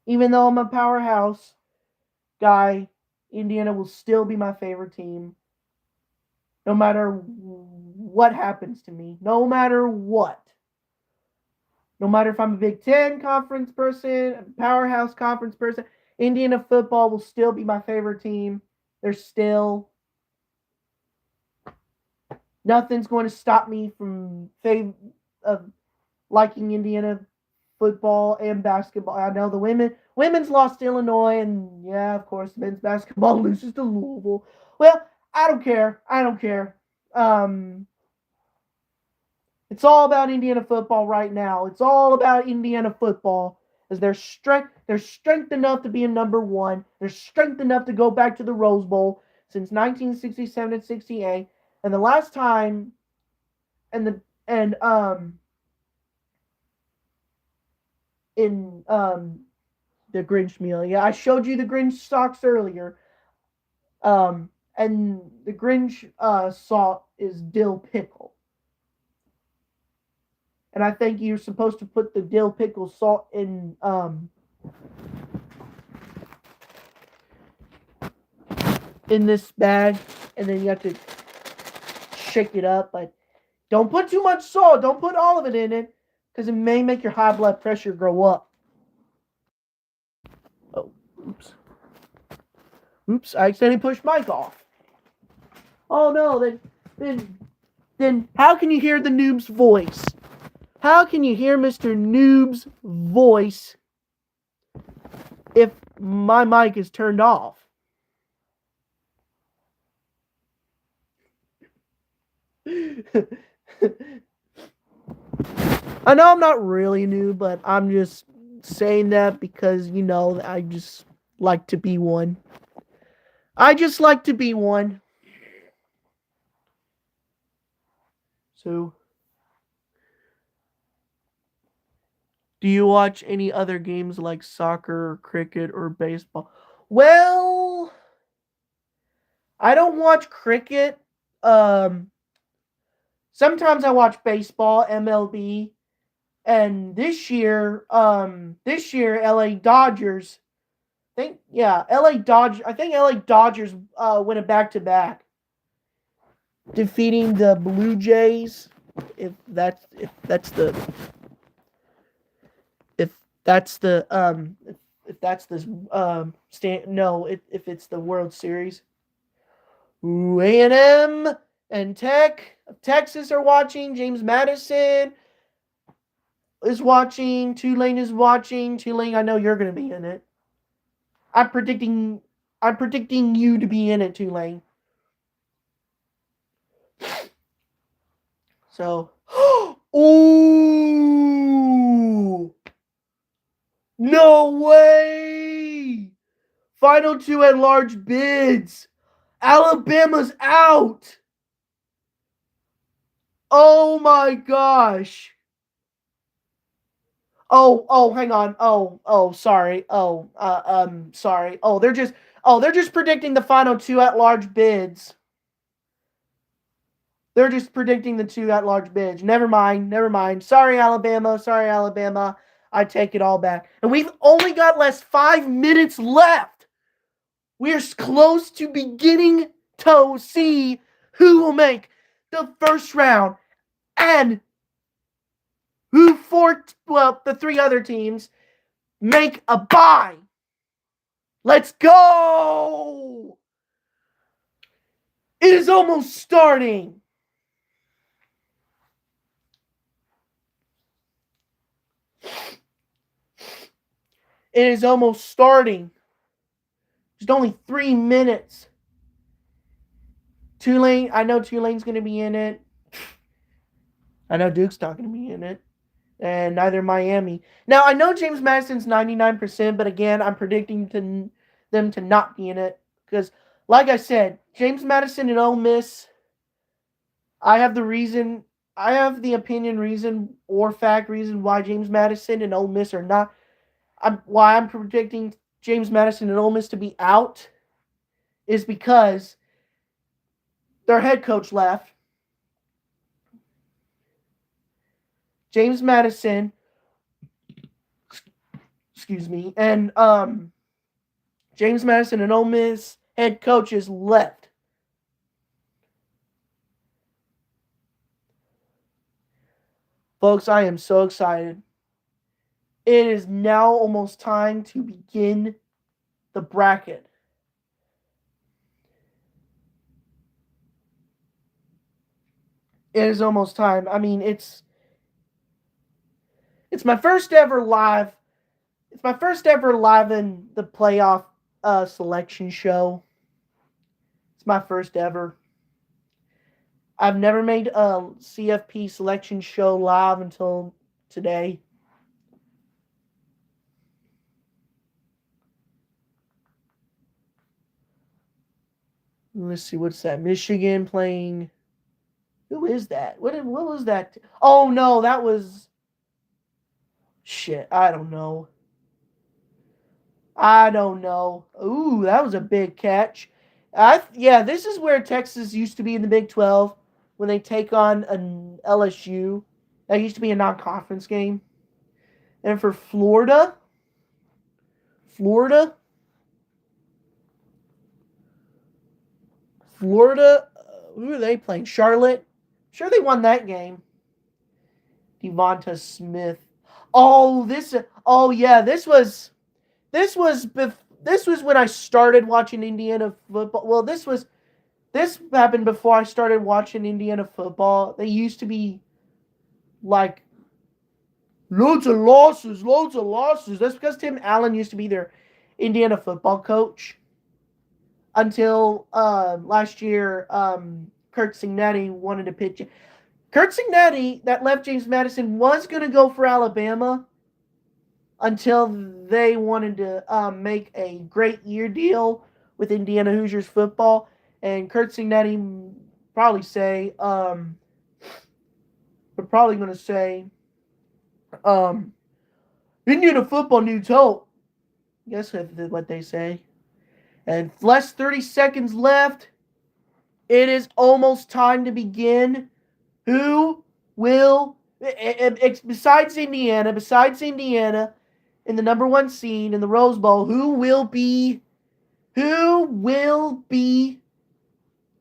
Speaker 1: Even though I'm a powerhouse guy, Indiana will still be my favorite team. No matter what happens to me. No matter what. No matter if I'm a Big Ten conference person, a powerhouse conference person, Indiana football will still be my favorite team. There's still nothing's going to stop me from liking Indiana football and basketball. I know the women's lost to Illinois, and yeah, of course, men's basketball loses to Louisville. Well, I don't care. I don't care. It's all about Indiana football right now. It's all about Indiana football. As their strength enough to be a number one. Their strength enough to go back to the Rose Bowl since 1967 and 68. And the last time, and the and in the Grinch meal. Yeah, I showed you the Grinch socks earlier. And the Grinch salt is dill pickle. And I think you're supposed to put the dill pickle salt in this bag, and then you have to shake it up. But don't put too much salt. Don't put all of it in it, because it may make your high blood pressure go up. Oh, oops. Oops, I accidentally pushed mic off. Oh no, then how can you hear the noob's voice? How can you hear Mr. Noob's voice if my mic is turned off? I know I'm not really new, but I'm just saying that because, I just like to be one. I just like to be one. So, do you watch any other games like soccer, or cricket, or baseball? Well, I don't watch cricket. Sometimes I watch baseball, MLB, and this year, LA Dodgers. I think LA Dodgers went a back to back, defeating the Blue Jays. If that's the if that's the if it's the World Series. Ooh, A&M and Texas are watching. James Madison is watching. Tulane is watching. Tulane, I know you're going to be in it. I'm predicting you to be in it, Tulane. So, ooh, no way! Final two at large bids. Alabama's out. Oh my gosh. Oh, hang on. Sorry. Sorry. They're just predicting the final two at large bids. They're just predicting the two at large bids. Never mind. Sorry, Alabama. I take it all back. And we've only got less 5 minutes left. We're close to beginning to see who will make the first round and the three other teams make a bye. Let's go! It is almost starting. It is almost starting. Just only 3 minutes. Tulane, I know Tulane's going to be in it. I know Duke's not going to be in it. And neither Miami. Now, I know James Madison's 99%, but again, I'm predicting them to not be in it. Because, like I said, James Madison and Ole Miss, I have the opinion reason or fact reason why James Madison and Ole Miss are not. Why I'm predicting James Madison and Ole Miss to be out is because their head coach left. James Madison, excuse me, and James Madison and Ole Miss head coaches left. Folks, I am so excited. It is now almost time to begin the bracket. It is almost time. I mean, it's my first ever live. It's my first ever live in the playoff selection show. It's my first ever. I've never made a CFP Selection Show live until today. Let's see, what's that? Michigan playing. Who is that? What was that? Oh no, that was. Shit, I don't know. Ooh, that was a big catch. Yeah, this is where Texas used to be in the Big 12 when they take on an LSU. That used to be a non-conference game. And for Florida, Florida, who are they playing? Charlotte. Sure, they won that game. Devonta Smith. Oh, yeah, this was when I started watching Indiana football. Well, this happened before I started watching Indiana football. They used to be like loads of losses. That's because Tim Allen used to be their Indiana football coach until last year. Kurt Cignetti wanted to pitch it. Kurt Cignetti, that left James Madison, was going to go for Alabama until they wanted to make a great year deal with Indiana Hoosiers football. And Kurt Cignetti probably say, we're probably going to say, Indiana football needs help. Guess what they say. And less 30 seconds left. It is almost time to begin. Who will, besides Indiana, in the number one seed in the Rose Bowl,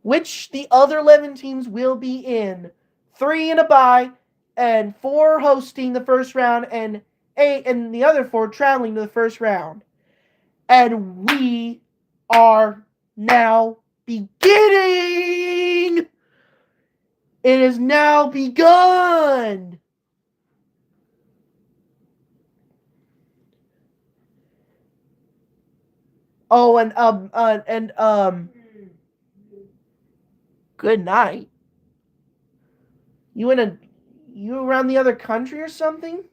Speaker 1: which the other 11 teams will be in? 3 in a bye, and 4 hosting the first round, and 8 and the other 4 traveling to the first round. And we are now beginning. It has now begun. Oh, and good night. You around the other country or something?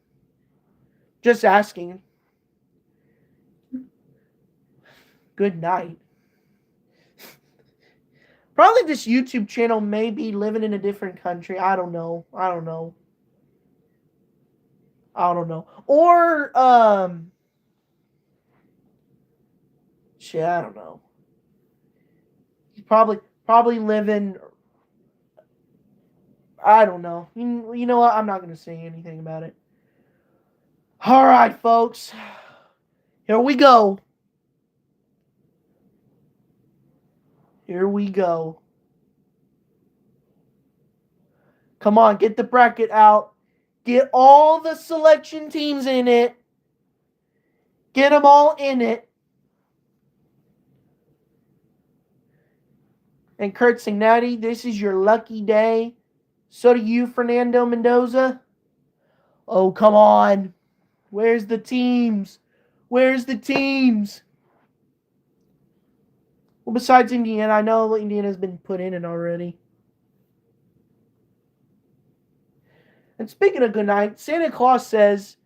Speaker 1: Just asking. Good night. Probably this YouTube channel may be living in a different country. I don't know. Or shit, I don't know. He's probably living. I don't know. You know what? I'm not going to say anything about it. All right, folks. Here we go. Come on, get the bracket out. Get all the selection teams in it. Get them all in it. And Kurt Cignetti, this is your lucky day. So do you, Fernando Mendoza. Oh, come on. Where's the teams? Well, besides Indiana, I know Indiana's been put in it already. And speaking of good night, Santa Claus says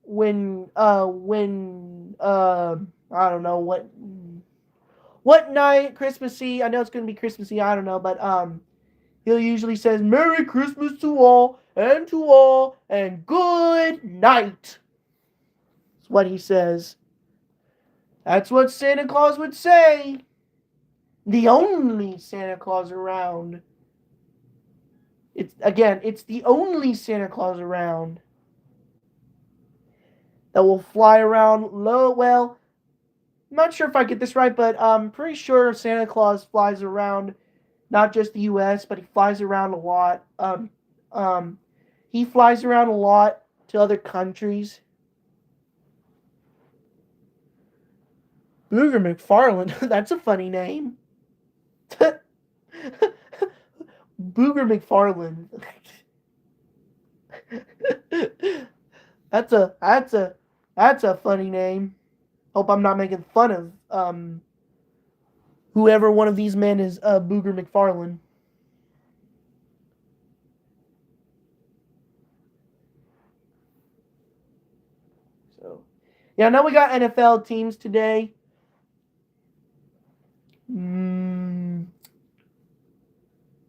Speaker 1: when I don't know what night, Christmassy, I know it's going to be Christmassy, I don't know, but he'll usually says Merry Christmas to all, and good night. That's what he says. That's what Santa Claus would say. The only Santa Claus around. It's the only Santa Claus around. that will fly around low. Well, I'm not sure if I get this right, but I'm pretty sure Santa Claus flies around not just the U.S., but he flies around a lot. He flies around a lot to other countries. Booger McFarland, that's a funny name. Booger McFarland. that's a funny name. Hope I'm not making fun of whoever one of these men is. Booger McFarland. So yeah, I know we got NFL teams today.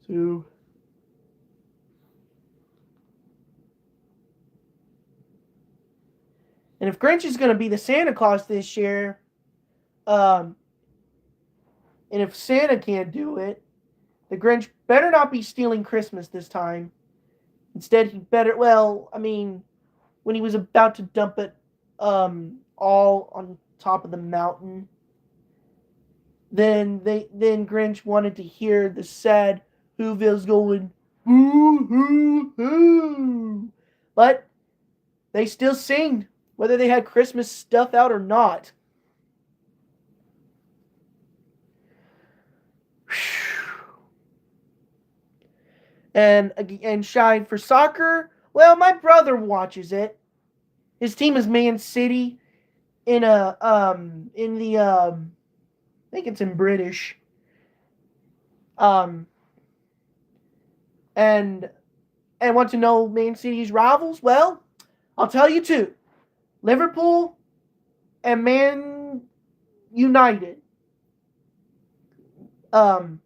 Speaker 1: Two. And if Grinch is going to be the Santa Claus this year, and if Santa can't do it, the Grinch better not be stealing Christmas this time. Instead, he better, well, I mean, when he was about to dump it all on top of the mountain, then Grinch wanted to hear the sad Whoville's going, hoo, hoo, hoo. But they still sing, whether they had Christmas stuff out or not. And Shy, for soccer, well, my brother watches it. His team is Man City in the I think it's in British. Um and want to know Man City's rivals? Well, I'll tell you two. Liverpool and Man United. Um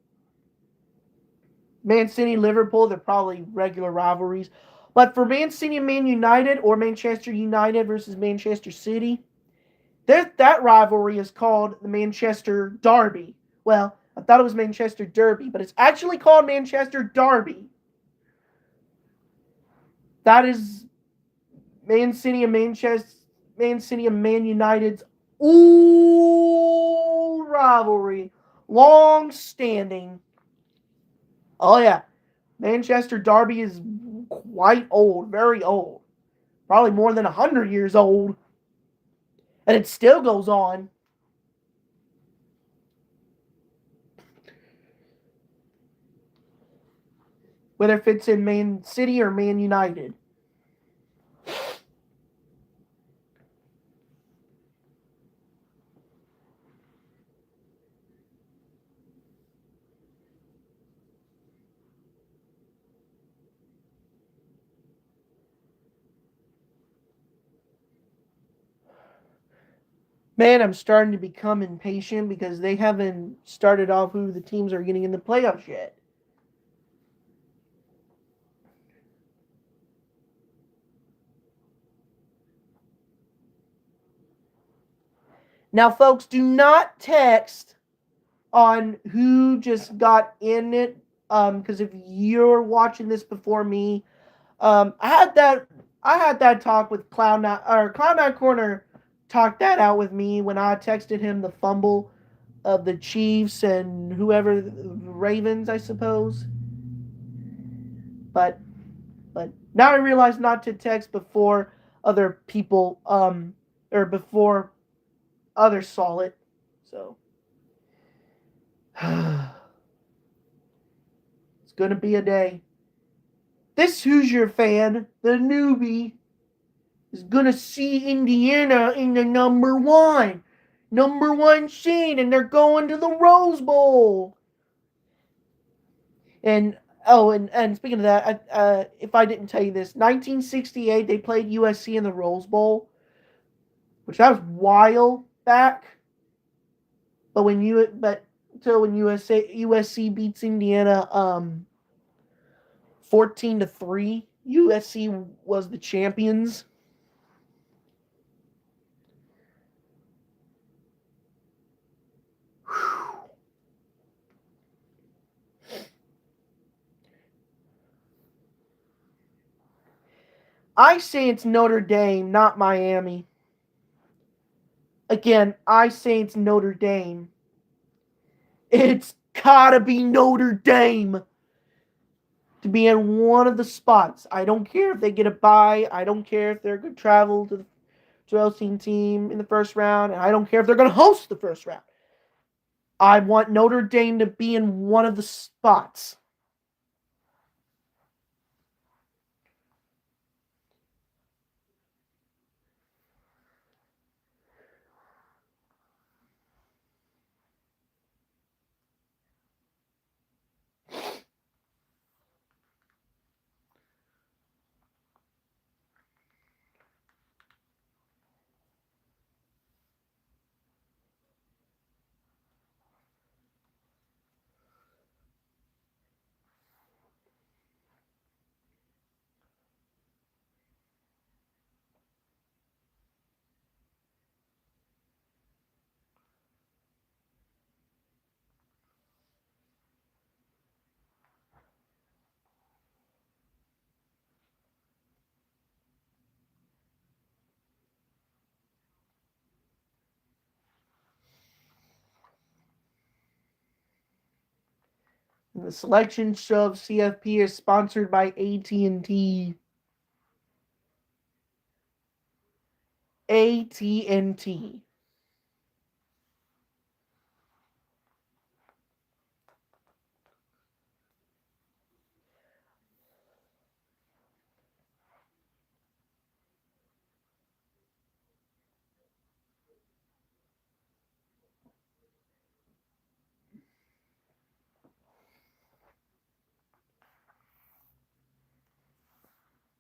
Speaker 1: Man City, Liverpool, they're probably regular rivalries. But for Man City and Man United, or Manchester United versus Manchester City, that rivalry is called the Manchester Derby. Well, I thought it was Manchester Derby, but it's actually called Manchester Derby. That is Man City and Man United's old rivalry, long standing. Oh yeah, Manchester Derby is quite old, very old, probably more than 100 years old, and it still goes on. Whether if it's in Man City or Man United. Man, I'm starting to become impatient because they haven't started off who the teams are getting in the playoffs yet. Now, folks, do not text on who just got in it, because if you're watching this before me, I had that talk with Cloud9 Corner talked that out with me when I texted him the fumble of the Chiefs and whoever, the Ravens, I suppose. But now I realize not to text before other people or before others saw it. So it's gonna be a day. This Hoosier fan, the newbie, is gonna see Indiana in the number one seed, and they're going to the Rose Bowl. And and speaking of that, if I didn't tell you this, 1968 they played USC in the Rose Bowl, which that was a while back. But when USC beats Indiana 14-3, USC was the champions. I say it's Notre Dame, not Miami. Again, I say it's Notre Dame. It's gotta be Notre Dame to be in one of the spots. I don't care if they get a bye. I don't care if they're going to travel to the 12 team in the first round. And I don't care if they're going to host the first round. I want Notre Dame to be in one of the spots. The selection show of CFP is sponsored by AT&T. AT&T.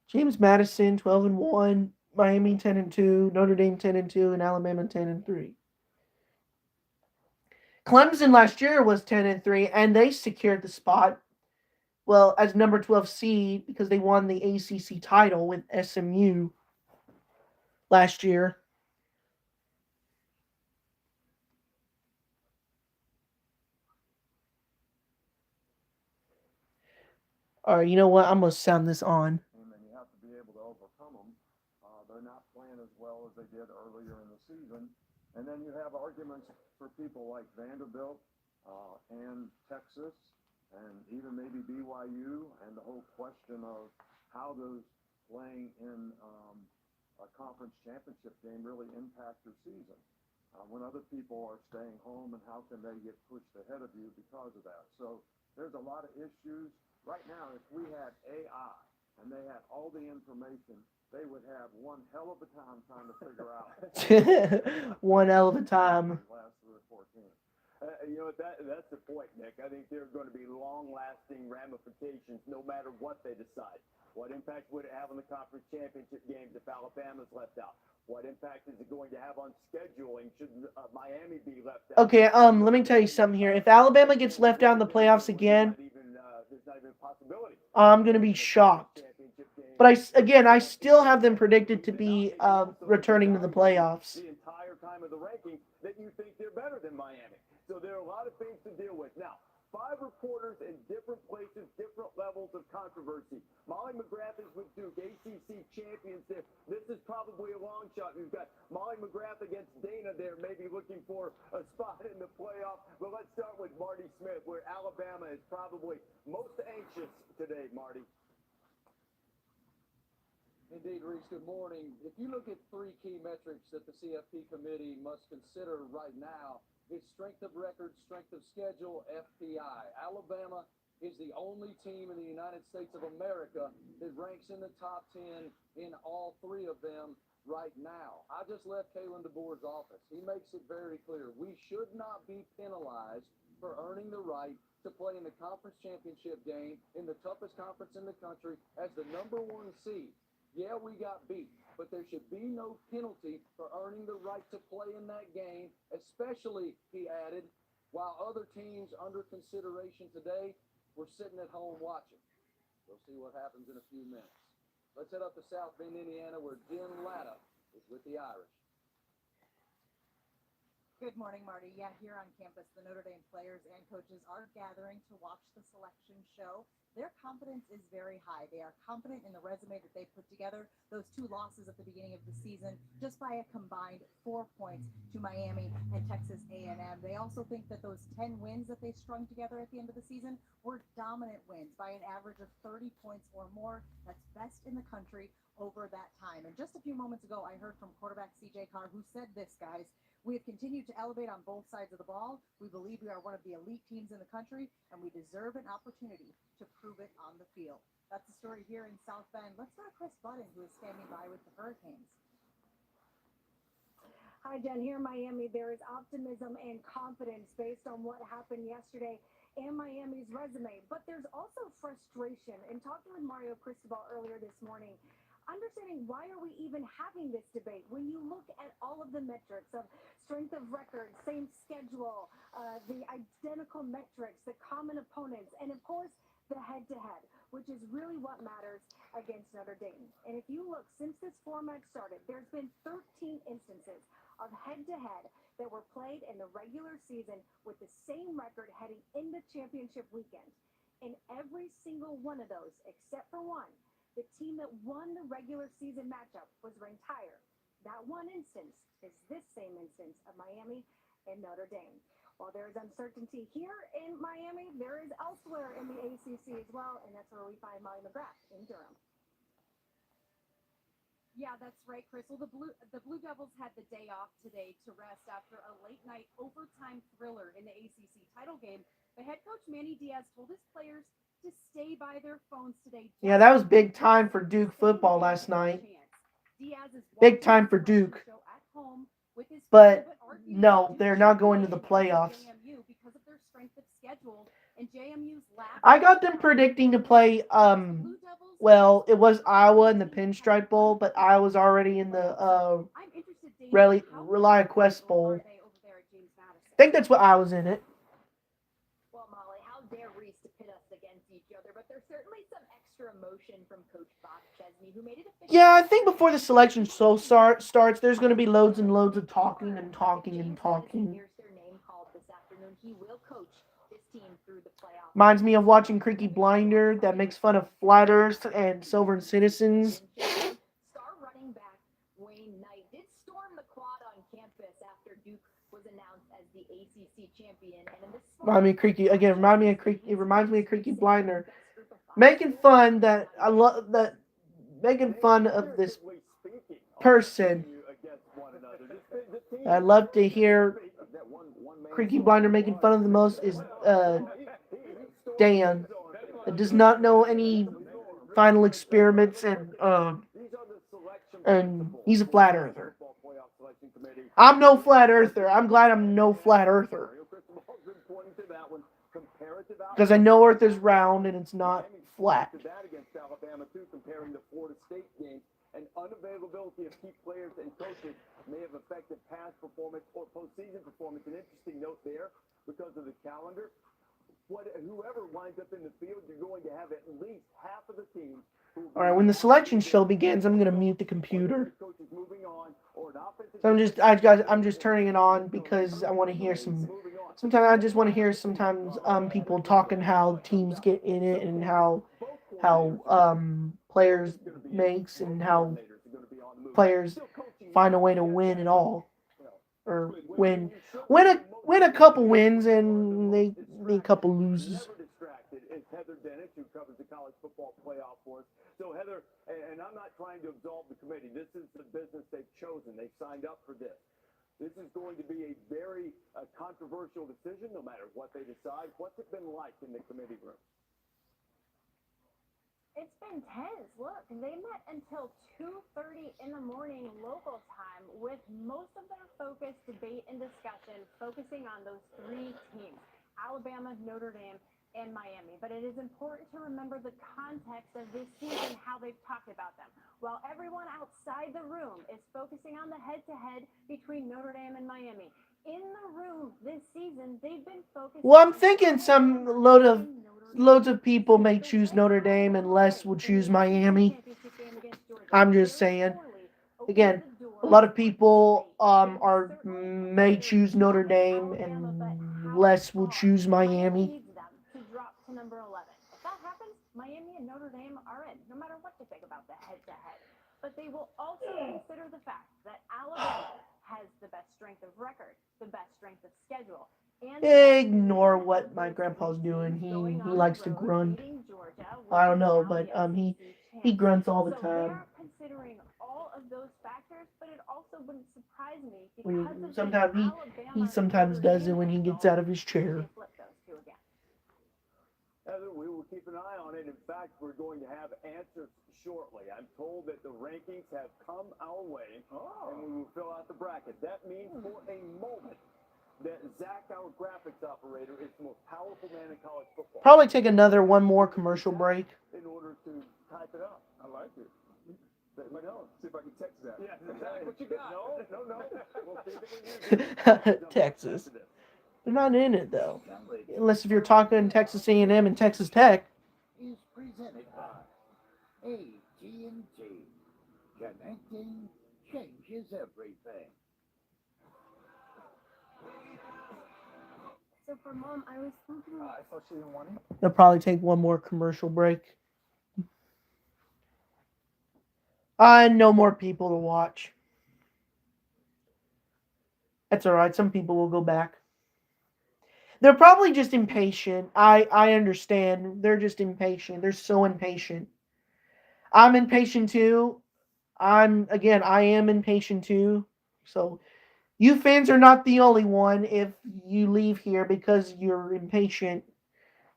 Speaker 1: James Madison 12-1, Miami 10-2, Notre Dame 10-2, and Alabama 10-3. Clemson last year was 10-3, and they secured the spot. Well, as number 12 seed because they won the ACC title with SMU last year. All right, you know what? I'm gonna sound this on.
Speaker 2: And then you have to be able to overcome them. They're not playing as well as they did earlier in the season. And then you have arguments for people like Vanderbilt and Texas and even maybe BYU and the whole question of how does playing in a conference championship game really impact your season when other people are staying home, and how can they get pushed ahead of you because of that. So there's a lot of issues. Right now, if we had AI and they had all the information, they would have one hell of a time trying to figure out
Speaker 1: one hell of a time.
Speaker 2: Last 3 or 4 teams.
Speaker 3: That's the point, Nick. I think there are going to be long-lasting ramifications no matter what they decide. What impact would it have on the conference championship games if Alabama's left out? What impact is it going to have on scheduling should Miami be left out?
Speaker 1: Okay, let me tell you something here. If Alabama gets left out in the playoffs again,
Speaker 3: there's not even a possibility.
Speaker 1: I'm gonna be shocked. But I still have them predicted to be returning to the playoffs.
Speaker 3: The entire time of the ranking that you think they're better than Miami. So there are a lot of things to deal with. Now, 5 reporters in different places, different levels of controversy. Molly McGrath is with Duke, ACC champions there. This is probably a long shot. We've got Molly McGrath against Dana there, maybe looking for a spot in the playoff. But let's start with Marty Smith, where Alabama is probably most anxious today, Marty.
Speaker 4: Indeed, Reese, good morning. If you look at 3 key metrics that the CFP committee must consider right now, it's strength of record, strength of schedule, FPI. Alabama is the only team in the United States of America that ranks in the top 10 in all 3 of them right now. I just left Kalen DeBoer's office. He makes it very clear we should not be penalized for earning the right to play in the conference championship game in the toughest conference in the country as the number 1 seed. Yeah, we got beat, but there should be no penalty for earning the right to play in that game, especially, he added, while other teams under consideration today were sitting at home watching. We'll see what happens in a few minutes. Let's head up to South Bend, Indiana, where Jim Latta is with the Irish.
Speaker 5: Good morning, Marty. Yeah, here on campus, the Notre Dame players and coaches are gathering to watch the selection show. Their confidence is very high. They are confident in the resume that they put together. Those two losses at the beginning of the season, just by a combined 4 points to Miami and Texas A&M. They also think that those 10 wins that they strung together at the end of the season were dominant wins by an average of 30 points or more. That's best in the country over that time. And just a few moments ago, I heard from quarterback CJ Carr, who said this, guys. We have continued to elevate on both sides of the ball. We believe we are one of the elite teams in the country, and we deserve an opportunity to prove it on the field. That's the story here in South Bend. Let's go to Chris Budden, who is standing by with the Hurricanes.
Speaker 6: Hi, Jen. Here in Miami, there is optimism and confidence based on what happened yesterday and Miami's resume. But there's also frustration. In talking with Mario Cristobal earlier this morning, understanding why are we even having this debate when you look at all of the metrics of strength of record, same schedule, the identical metrics, the common opponents, and of course the head-to-head, which is really what matters against Notre Dame. And if you look, since this format started, there's been 13 instances of head-to-head that were played in the regular season with the same record heading into championship weekend. In every single one of those, except for one, the team that won the regular season matchup was ranked higher. That one instance is this same instance of Miami and Notre Dame. While there is uncertainty here in Miami, there is elsewhere in the ACC as well, and that's where we find Molly McGrath in Durham.
Speaker 5: Yeah, that's right, Chris. Well, the Blue Devils had the day off today to rest after a late-night overtime thriller in the ACC title game. But head coach Manny Diaz told his players to stay by their phones today.
Speaker 1: Yeah, that was big time for Duke football last night. Big time for Duke. But no, they're not going to the playoffs. I got them predicting to play, well, it was Iowa in the Pinstripe Bowl, but Iowa's already in the ReliaQuest Bowl. I think that's what I was in it.
Speaker 6: Well, Molly, how dare Reese to pit us against each other, but there's certainly some extra emotion from Coach Bob Chesney, who made it official.
Speaker 1: Yeah, I think before the selection show starts, there's going to be loads and loads of talking and talking and talking.
Speaker 6: Here's their name called this afternoon. He will coach this team through the playoffs.
Speaker 1: Reminds me of watching Creaky Blinder that makes fun of flat earth and sovereign citizens.
Speaker 6: Star running back Wayne Knight did storm the quad on campus after Duke was announced as the ACC champion. And in this
Speaker 1: Remind me of Creaky Blinder. Making fun that I love that, making fun of this person. I love to hear Creaky Blinder making fun of the most is Dan. That does not know any final experiments, and he's a flat earther. I'm no flat earther. I'm glad I'm no flat earther. Because I know Earth is round and it's not flat.
Speaker 3: Against Alabama too, comparing the Florida State game, and unavailability of key players and coaches may have affected past performance or postseason performance. An interesting note there because of the calendar. Whoever winds up in the field, you're going to have at least half of the team.
Speaker 1: All right, when the selection show begins, I'm going to mute the computer. So I'm just turning it on because I want to hear some. Sometimes I just want to hear people talking how teams get in it and how players makes and how players find a way to win it all, or win a couple wins and they a couple loses.
Speaker 3: Heather Dennis, who covers the college football playoff for us. So Heather, and I'm not trying to absolve the committee. This is the business they've chosen. They signed up for this. This is going to be a very controversial decision, no matter what they decide. What's it been like in the committee room?
Speaker 6: It's been tense. Look, they met until 2:30 in the morning local time with most of their focus, debate, and discussion focusing on those three teams, Alabama, Notre Dame, and Miami. But it is important to remember the context of this season, how they've talked about them. While everyone outside the room is focusing on the head-to-head between Notre Dame and Miami, in the room this season, they've been focused.
Speaker 1: Well, I'm thinking loads of people may choose Notre Dame and less will choose Miami. I'm just saying. Again, A lot of people may choose Notre Dame, and less will choose Miami.
Speaker 6: Needs them to drop to number 11. If that happens, Miami and Notre Dame are in, no matter what you think about the head-to-head. But they will also consider the fact that Alabama has the best strength of record, the best strength of schedule, and
Speaker 1: Ignore what my grandpa's doing. He likes to grunt. I don't know, but he grunts all the
Speaker 6: So
Speaker 1: time.
Speaker 6: they're considering all of those factors, but it also wouldn't surprise me
Speaker 1: When
Speaker 6: because of
Speaker 1: sometimes
Speaker 6: the
Speaker 1: he
Speaker 6: Alabama
Speaker 1: sometimes
Speaker 6: Notre
Speaker 1: does it
Speaker 6: Dame
Speaker 1: when he
Speaker 6: angle,
Speaker 1: gets out of his
Speaker 6: they
Speaker 1: chair.
Speaker 6: flip those two again.
Speaker 3: Heather, we will keep an eye on it. In fact, we're going to have answers shortly. I'm told that the rankings have come our way, and we will fill out the bracket. That means for a moment that Zach, our graphics operator, is the most powerful man in college football.
Speaker 1: Probably take one more commercial break.
Speaker 3: In order to type it up. I like it. Let me know. See if I can text that. Yeah, exactly. What you got? No. We'll see if we can use it.
Speaker 1: Texas. They're not in it though, unless if you're talking Texas A&M and Texas Tech.
Speaker 7: Is presented by AT&T. Connecting changes everything.
Speaker 6: So for Mom, I was thinking.
Speaker 3: I thought she didn't want it.
Speaker 1: They'll probably take one more commercial break. No more people to watch. That's alright. Some people will go back. They're probably just impatient. I understand. They're just impatient. They're so impatient. I'm impatient too. I am impatient too. So you fans are not the only one if you leave here because you're impatient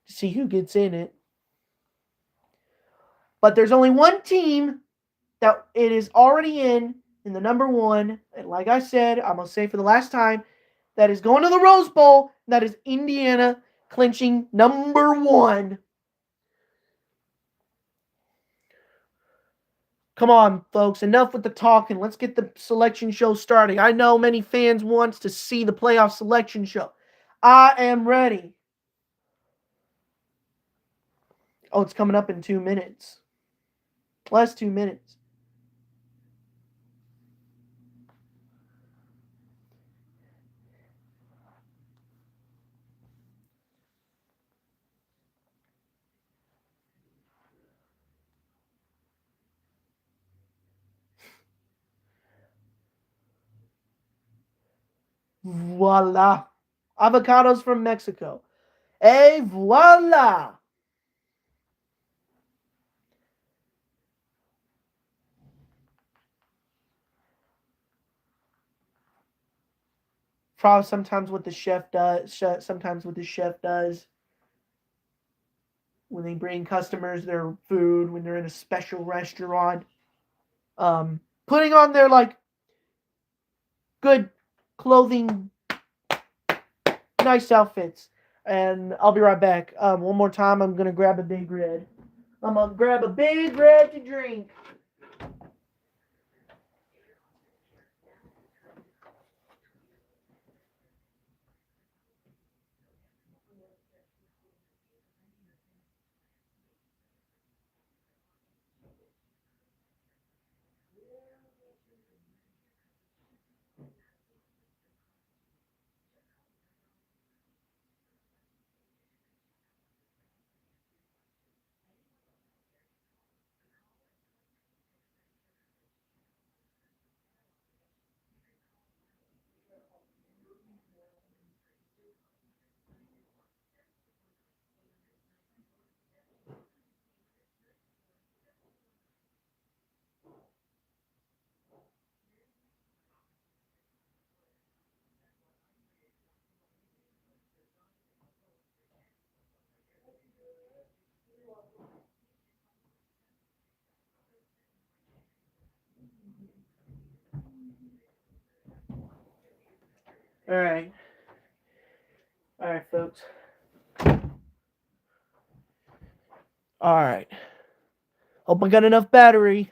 Speaker 1: to see who gets in it. But there's only one team that it is already in the number one. And like I said, I'm going to say for the last time, that is going to the Rose Bowl. That is Indiana clinching number one. Come on, folks. Enough with the talking. Let's get the selection show starting. I know many fans wants to see the playoff selection show. I am ready. Oh, it's coming up in 2 minutes. Less 2 minutes. Voila. Avocados from Mexico. Et voila. Probably sometimes what the chef does when they bring customers their food, when they're in a special restaurant, putting on their good clothing, nice outfits. And I'll be right back. One more time, I'm gonna grab a big red. I'm gonna grab a big red to drink. All right, folks. All right. Hope I got enough battery.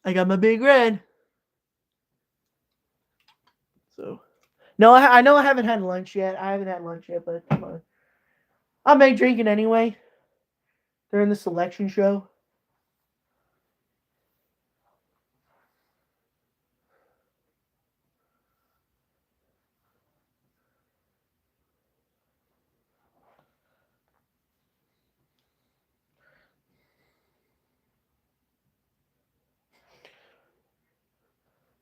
Speaker 1: I got my big red. So, no, I know I haven't had lunch yet. But come on. I may drink it anyway during the selection show.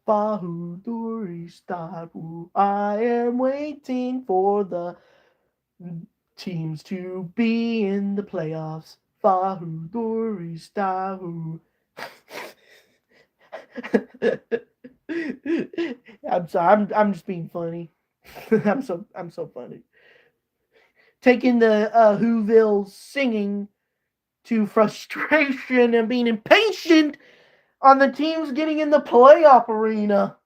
Speaker 1: Bahuduristahu. I am waiting for the teams to be in the playoffs. Bahuduristahu. I'm sorry. I'm just being funny. I'm so funny. Taking the Whoville singing to frustration and being impatient on the teams getting in the playoff arena.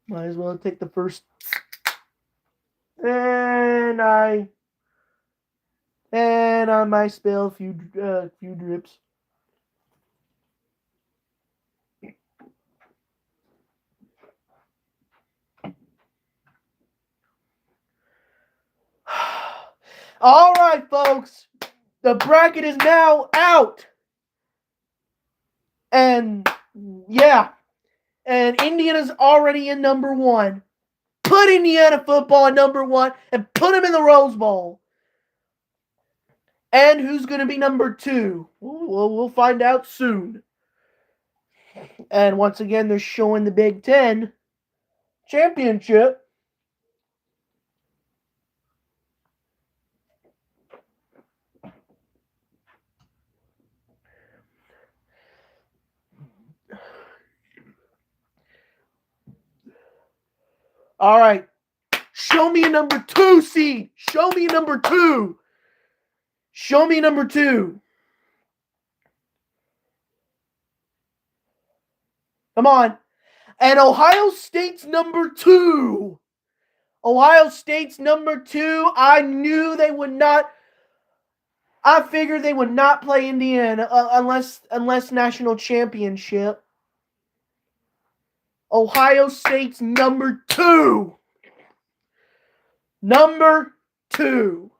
Speaker 1: Might as well take the first. And I might spill a few drips. All right, folks. The bracket is now out. And yeah. And Indiana's already in number 1. Put Indiana football in number 1 and put them in the Rose Bowl. And who's going to be number 2? We'll find out soon. And once again, they're showing the Big Ten championship. All right. Show me a number 2 seed. Show me a number 2. Show me a number 2. Come on. And Ohio State's number 2. Ohio State's number 2. I knew they would not. I figured they would not play Indiana unless national championship. Ohio State's number 2. Number 2.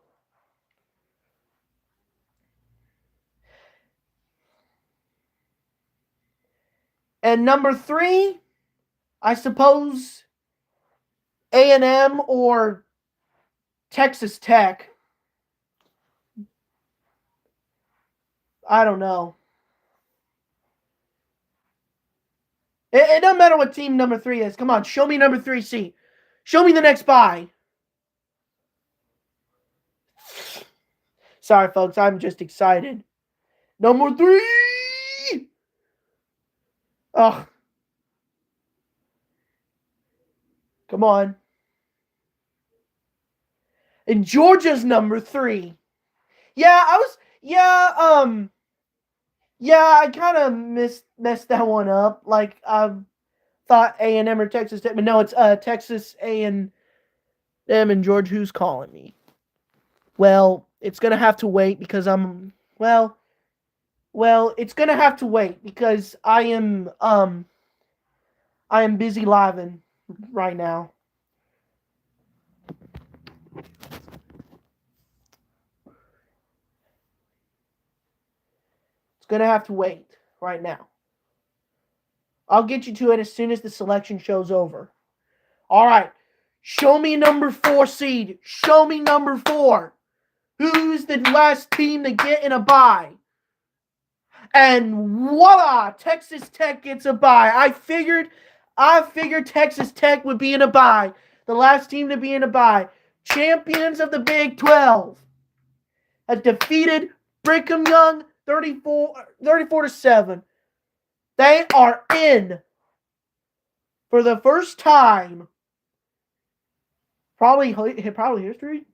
Speaker 1: And number 3, I suppose A&M or Texas Tech. I don't know. It doesn't matter what team number 3 is. Come on, show me number 3 seed. Show me the next bye. Sorry, folks. I'm just excited. Number 3! Oh. Come on. And Georgia's number 3. I kind of messed that one up. Like, I thought A&M or Texas Tech, but no, it's Texas A&M and George. Who's calling me? Well, it's gonna have to wait because it's gonna have to wait because I am busy living right now. It's gonna have to wait right now. I'll get you to it as soon as the selection show's over. All right. Show me number 4 seed. Show me number 4. Who's the last team to get in a bye? And voila, Texas Tech gets a bye. I figured Texas Tech would be in a bye. The last team to be in a bye. Champions of the Big 12 has defeated Brigham Young 34-7. They are in for the first time. Probably history.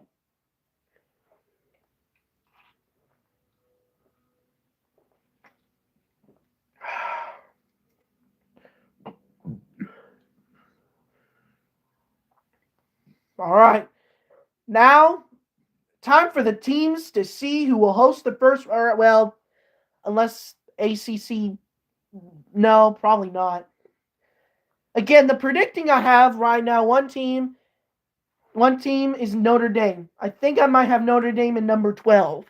Speaker 1: All right. Now, time for the teams to see who will host the first. Well, unless ACC. No, probably not. Again, the predicting I have right now, one team is Notre Dame. I think I might have Notre Dame in number 12.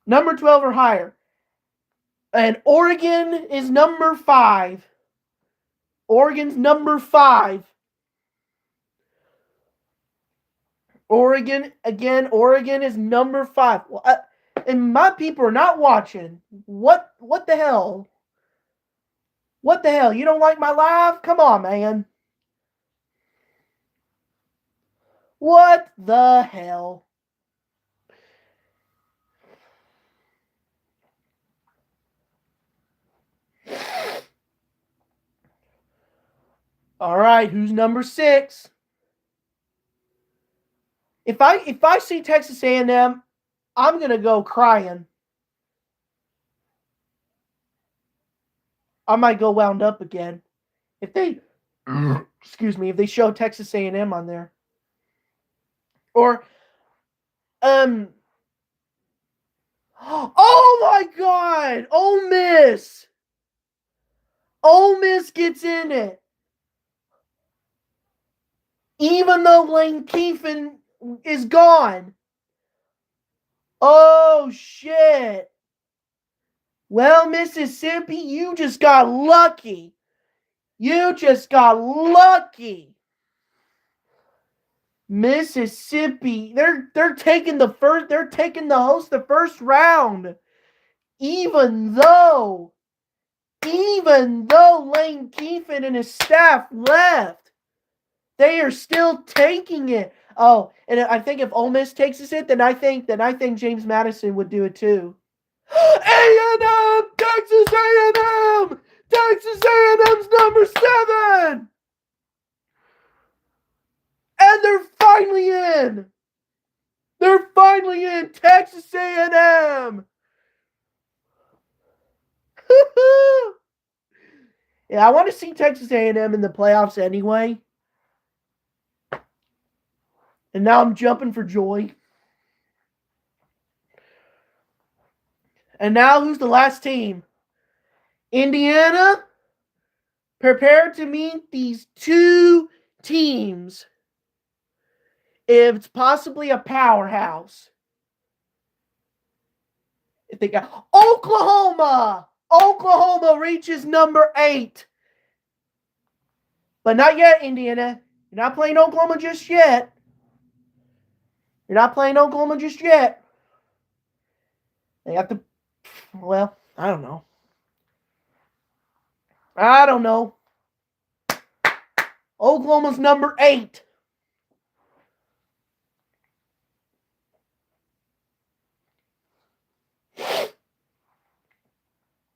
Speaker 1: Number 12 or higher. And Oregon is number 5. Oregon's number 5. Oregon is number 5. Well, And my people are not watching. What the hell? What the hell? You don't like my live? Come on, man. What the hell? All right, who's number 6? If I see Texas A&M, I'm gonna go crying. I might go wound up again if they, excuse me, if they show Texas A&M on there. Or, oh my God, Ole Miss. Ole Miss gets in it. Even though Lane Kiffin is gone. Oh, shit. Well, Mississippi, you just got lucky. You just got lucky. Mississippi, they're taking the host the first round. Even though Lane Kiffin and his staff left, they are still taking it. Oh, and I think if Ole Miss takes it, then I think James Madison would do it too. A&M, Texas A&M, Texas A&M's number 7, and they're finally in. They're finally in, Texas A&M. Yeah, I want to see Texas A&M in the playoffs anyway. And now I'm jumping for joy. And now who's the last team? Indiana, prepare to meet these 2 teams. It's possibly a powerhouse. If they got Oklahoma. Oklahoma reaches number 8. But not yet, Indiana. You're not playing Oklahoma just yet. You're not playing Oklahoma just yet. They have to, well, I don't know. Oklahoma's number 8.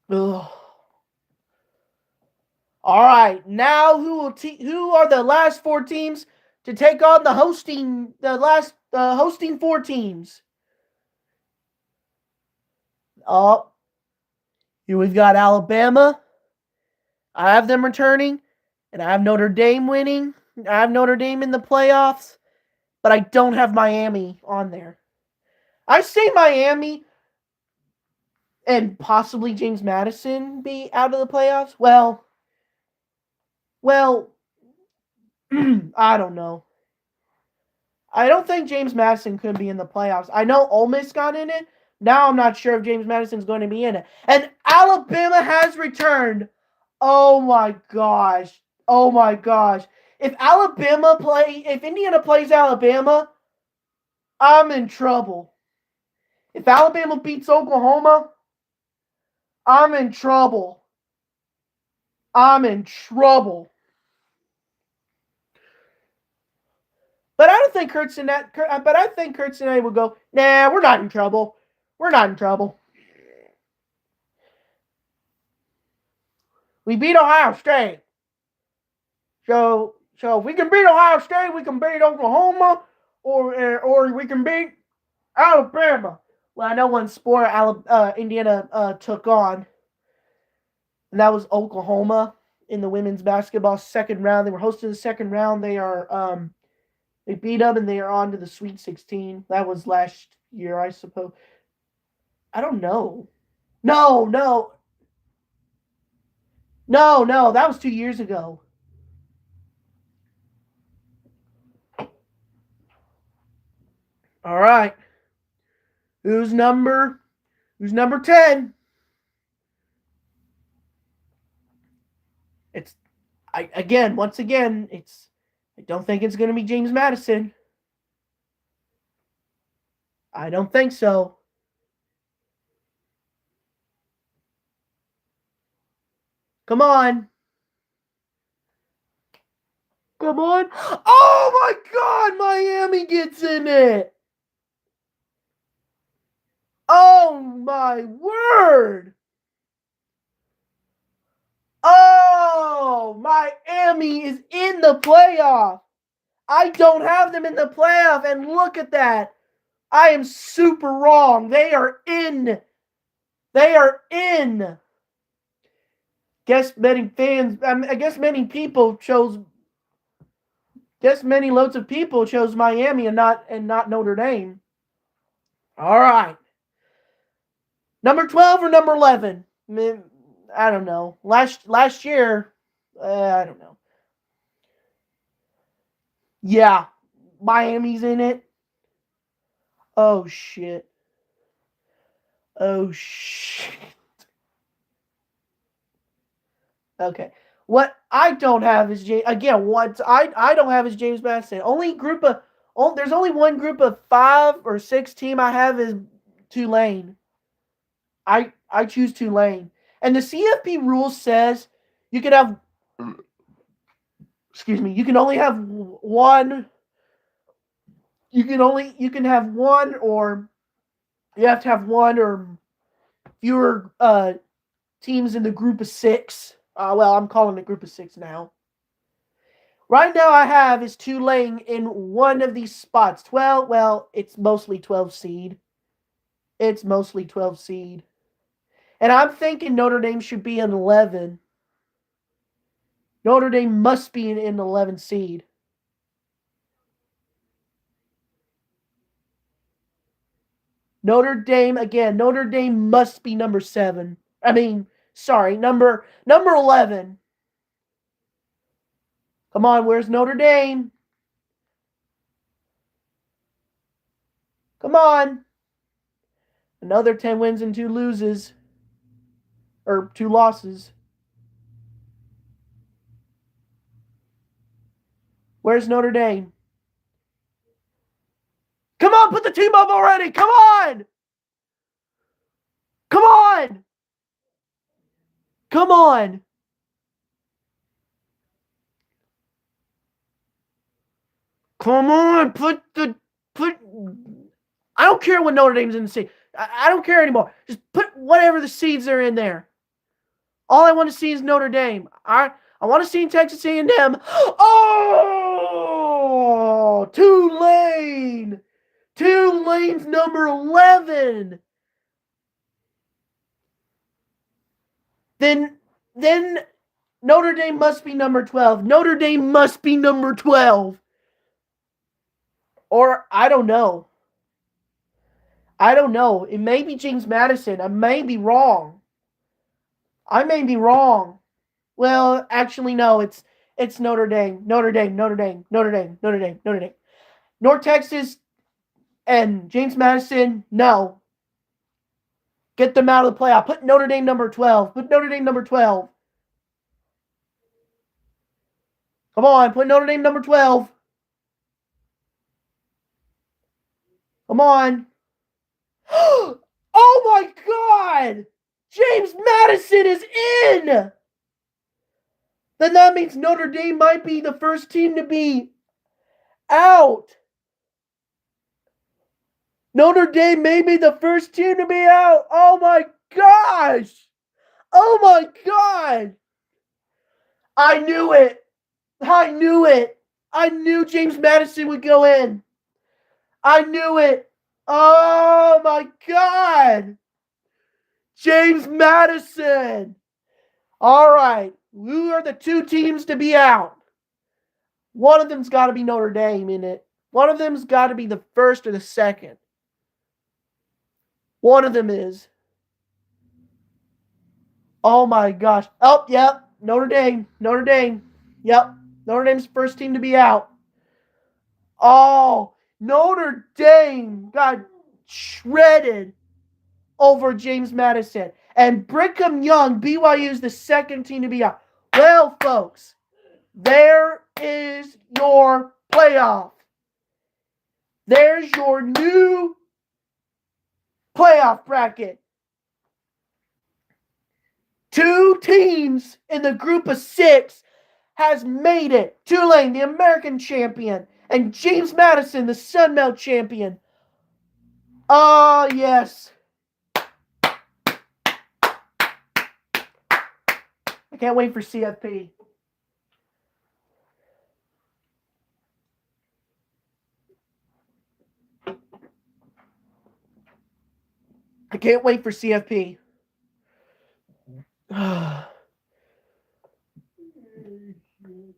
Speaker 1: Ugh. All right, now who are the last 4 teams to take on the hosting 4 teams? Oh, here we've got Alabama. I have them returning, and I have Notre Dame winning. I have Notre Dame in the playoffs, but I don't have Miami on there. I say Miami and possibly James Madison be out of the playoffs. Well, I don't know. I don't think James Madison could be in the playoffs. I know Ole Miss got in it. Now I'm not sure if James Madison's going to be in it. And Alabama has returned. Oh my gosh. Oh my gosh. If Indiana plays Alabama, I'm in trouble. If Alabama beats Oklahoma, I'm in trouble. I'm in trouble. But I don't think Kurt Cincinnati will go, nah, we're not in trouble. We're not in trouble. We beat Ohio State. So if we can beat Ohio State, we can beat Oklahoma, or we can beat Alabama. Well, I know one sport Indiana took on, and that was Oklahoma in the women's basketball second round. They were hosting the second round. They beat them, and they are on to the Sweet 16. That was last year, I suppose. I don't know. No, that was 2 years ago. All right. Who's number 10? Once again, I don't think it's going to be James Madison. I don't think so. Come on. Come on. Oh my God, Miami gets in it. Oh my word. Oh, Miami is in the playoff. I don't have them in the playoff, and look at that. I am super wrong. They are in. They are in. Guess many fans, I guess many people chose. Guess many loads of people chose Miami and not Notre Dame. All right. Number 12 or number 11? I don't know. Last year, I don't know. Yeah, Miami's in it. Oh shit. Oh shit. Okay. What I don't have is what I don't have is James Madison. There's only one group of 5 or 6 team I have is Tulane. I choose Tulane. And the CFP rule says you can have you can only have one you can have one, or you have to have one or fewer teams in the group of 6. Well, I'm calling it group of 6 now. Right now I have is Tulane in one of these spots. 12, well, it's mostly 12 seed. It's mostly 12 seed. And I'm thinking Notre Dame should be an 11. Notre Dame must be an 11 seed. Notre Dame must be number 7. Number 11. Come on, where's Notre Dame? Come on. Another 10 wins and 2 loses. Or 2 losses. Where's Notre Dame? Come on, put the team up already. Come on. Come on. Come on. Come on. I don't care what Notre Dame's in the seed. I don't care anymore. Just put whatever the seeds are in there. All I want to see is Notre Dame. I want to see Texas A&M. Oh, Tulane. Tulane's number 11. Then Notre Dame must be number 12. Notre Dame must be number 12. Or I don't know. It may be James Madison. I may be wrong. Well, actually, no. It's Notre Dame. Notre Dame. North Texas and James Madison, no. Get them out of the playoff. Put Notre Dame number 12. Come on, put Notre Dame number 12. Come on. Oh my God! James Madison is in! Then that means Notre Dame might be the first team to be out. Notre Dame may be the first team to be out. Oh my gosh! Oh my God! I knew it. I knew James Madison would go in. I knew it. Oh my God! James Madison! All right. Who are the 2 teams to be out? One of them's got to be Notre Dame in it. One of them's got to be the first or the second. One of them is. Oh my gosh. Oh, yep. Notre Dame. Yep. Notre Dame's the first team to be out. Oh, Notre Dame got shredded over James Madison. And Brigham Young, BYU, is the second team to be out. Well, folks, there is your playoff. There's your new playoff bracket. 2 teams in the group of 6 has made it. Tulane, the American champion, and James Madison, the Sun Belt champion. Oh, yes. I can't wait for CFP. I can't wait for CFP.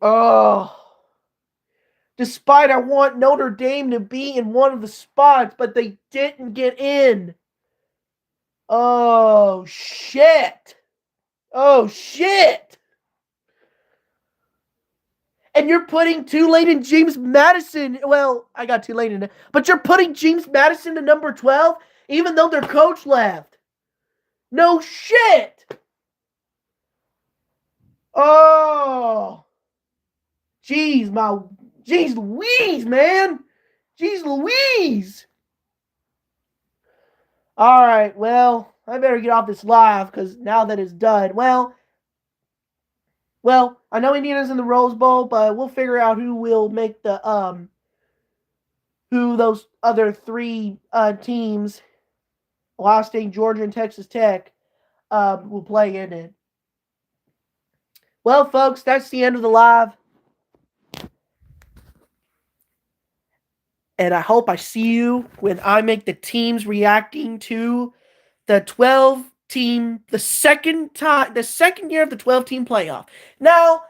Speaker 1: Oh. Despite I want Notre Dame to be in one of the spots, but they didn't get in. Oh, shit. Oh, shit. And you're putting Tulane and James Madison. Well, I got Tulane in it. But you're putting James Madison to number 12, even though their coach left. No shit. Oh. Jeez Louise, man. Jeez Louise. All right, well, I better get off this live because now that it's done, well, I know Indiana's in the Rose Bowl, but we'll figure out who will make the who those other 3 teams, Ohio State, Georgia, and Texas Tech, will play in it. Well, folks, that's the end of the live. And I hope I see you when I make the teams reacting to the 12-team, the second year of the 12-team playoff. Now,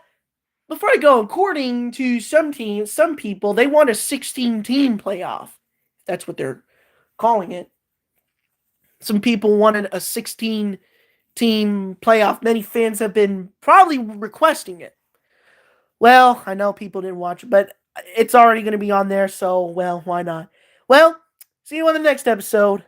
Speaker 1: before I go, according to some people, they want a 16-team playoff. That's what they're calling it. Some people wanted a 16-team playoff. Many fans have been probably requesting it. Well, I know people didn't watch it, but it's already going to be on there, so, well, why not? Well, see you on the next episode.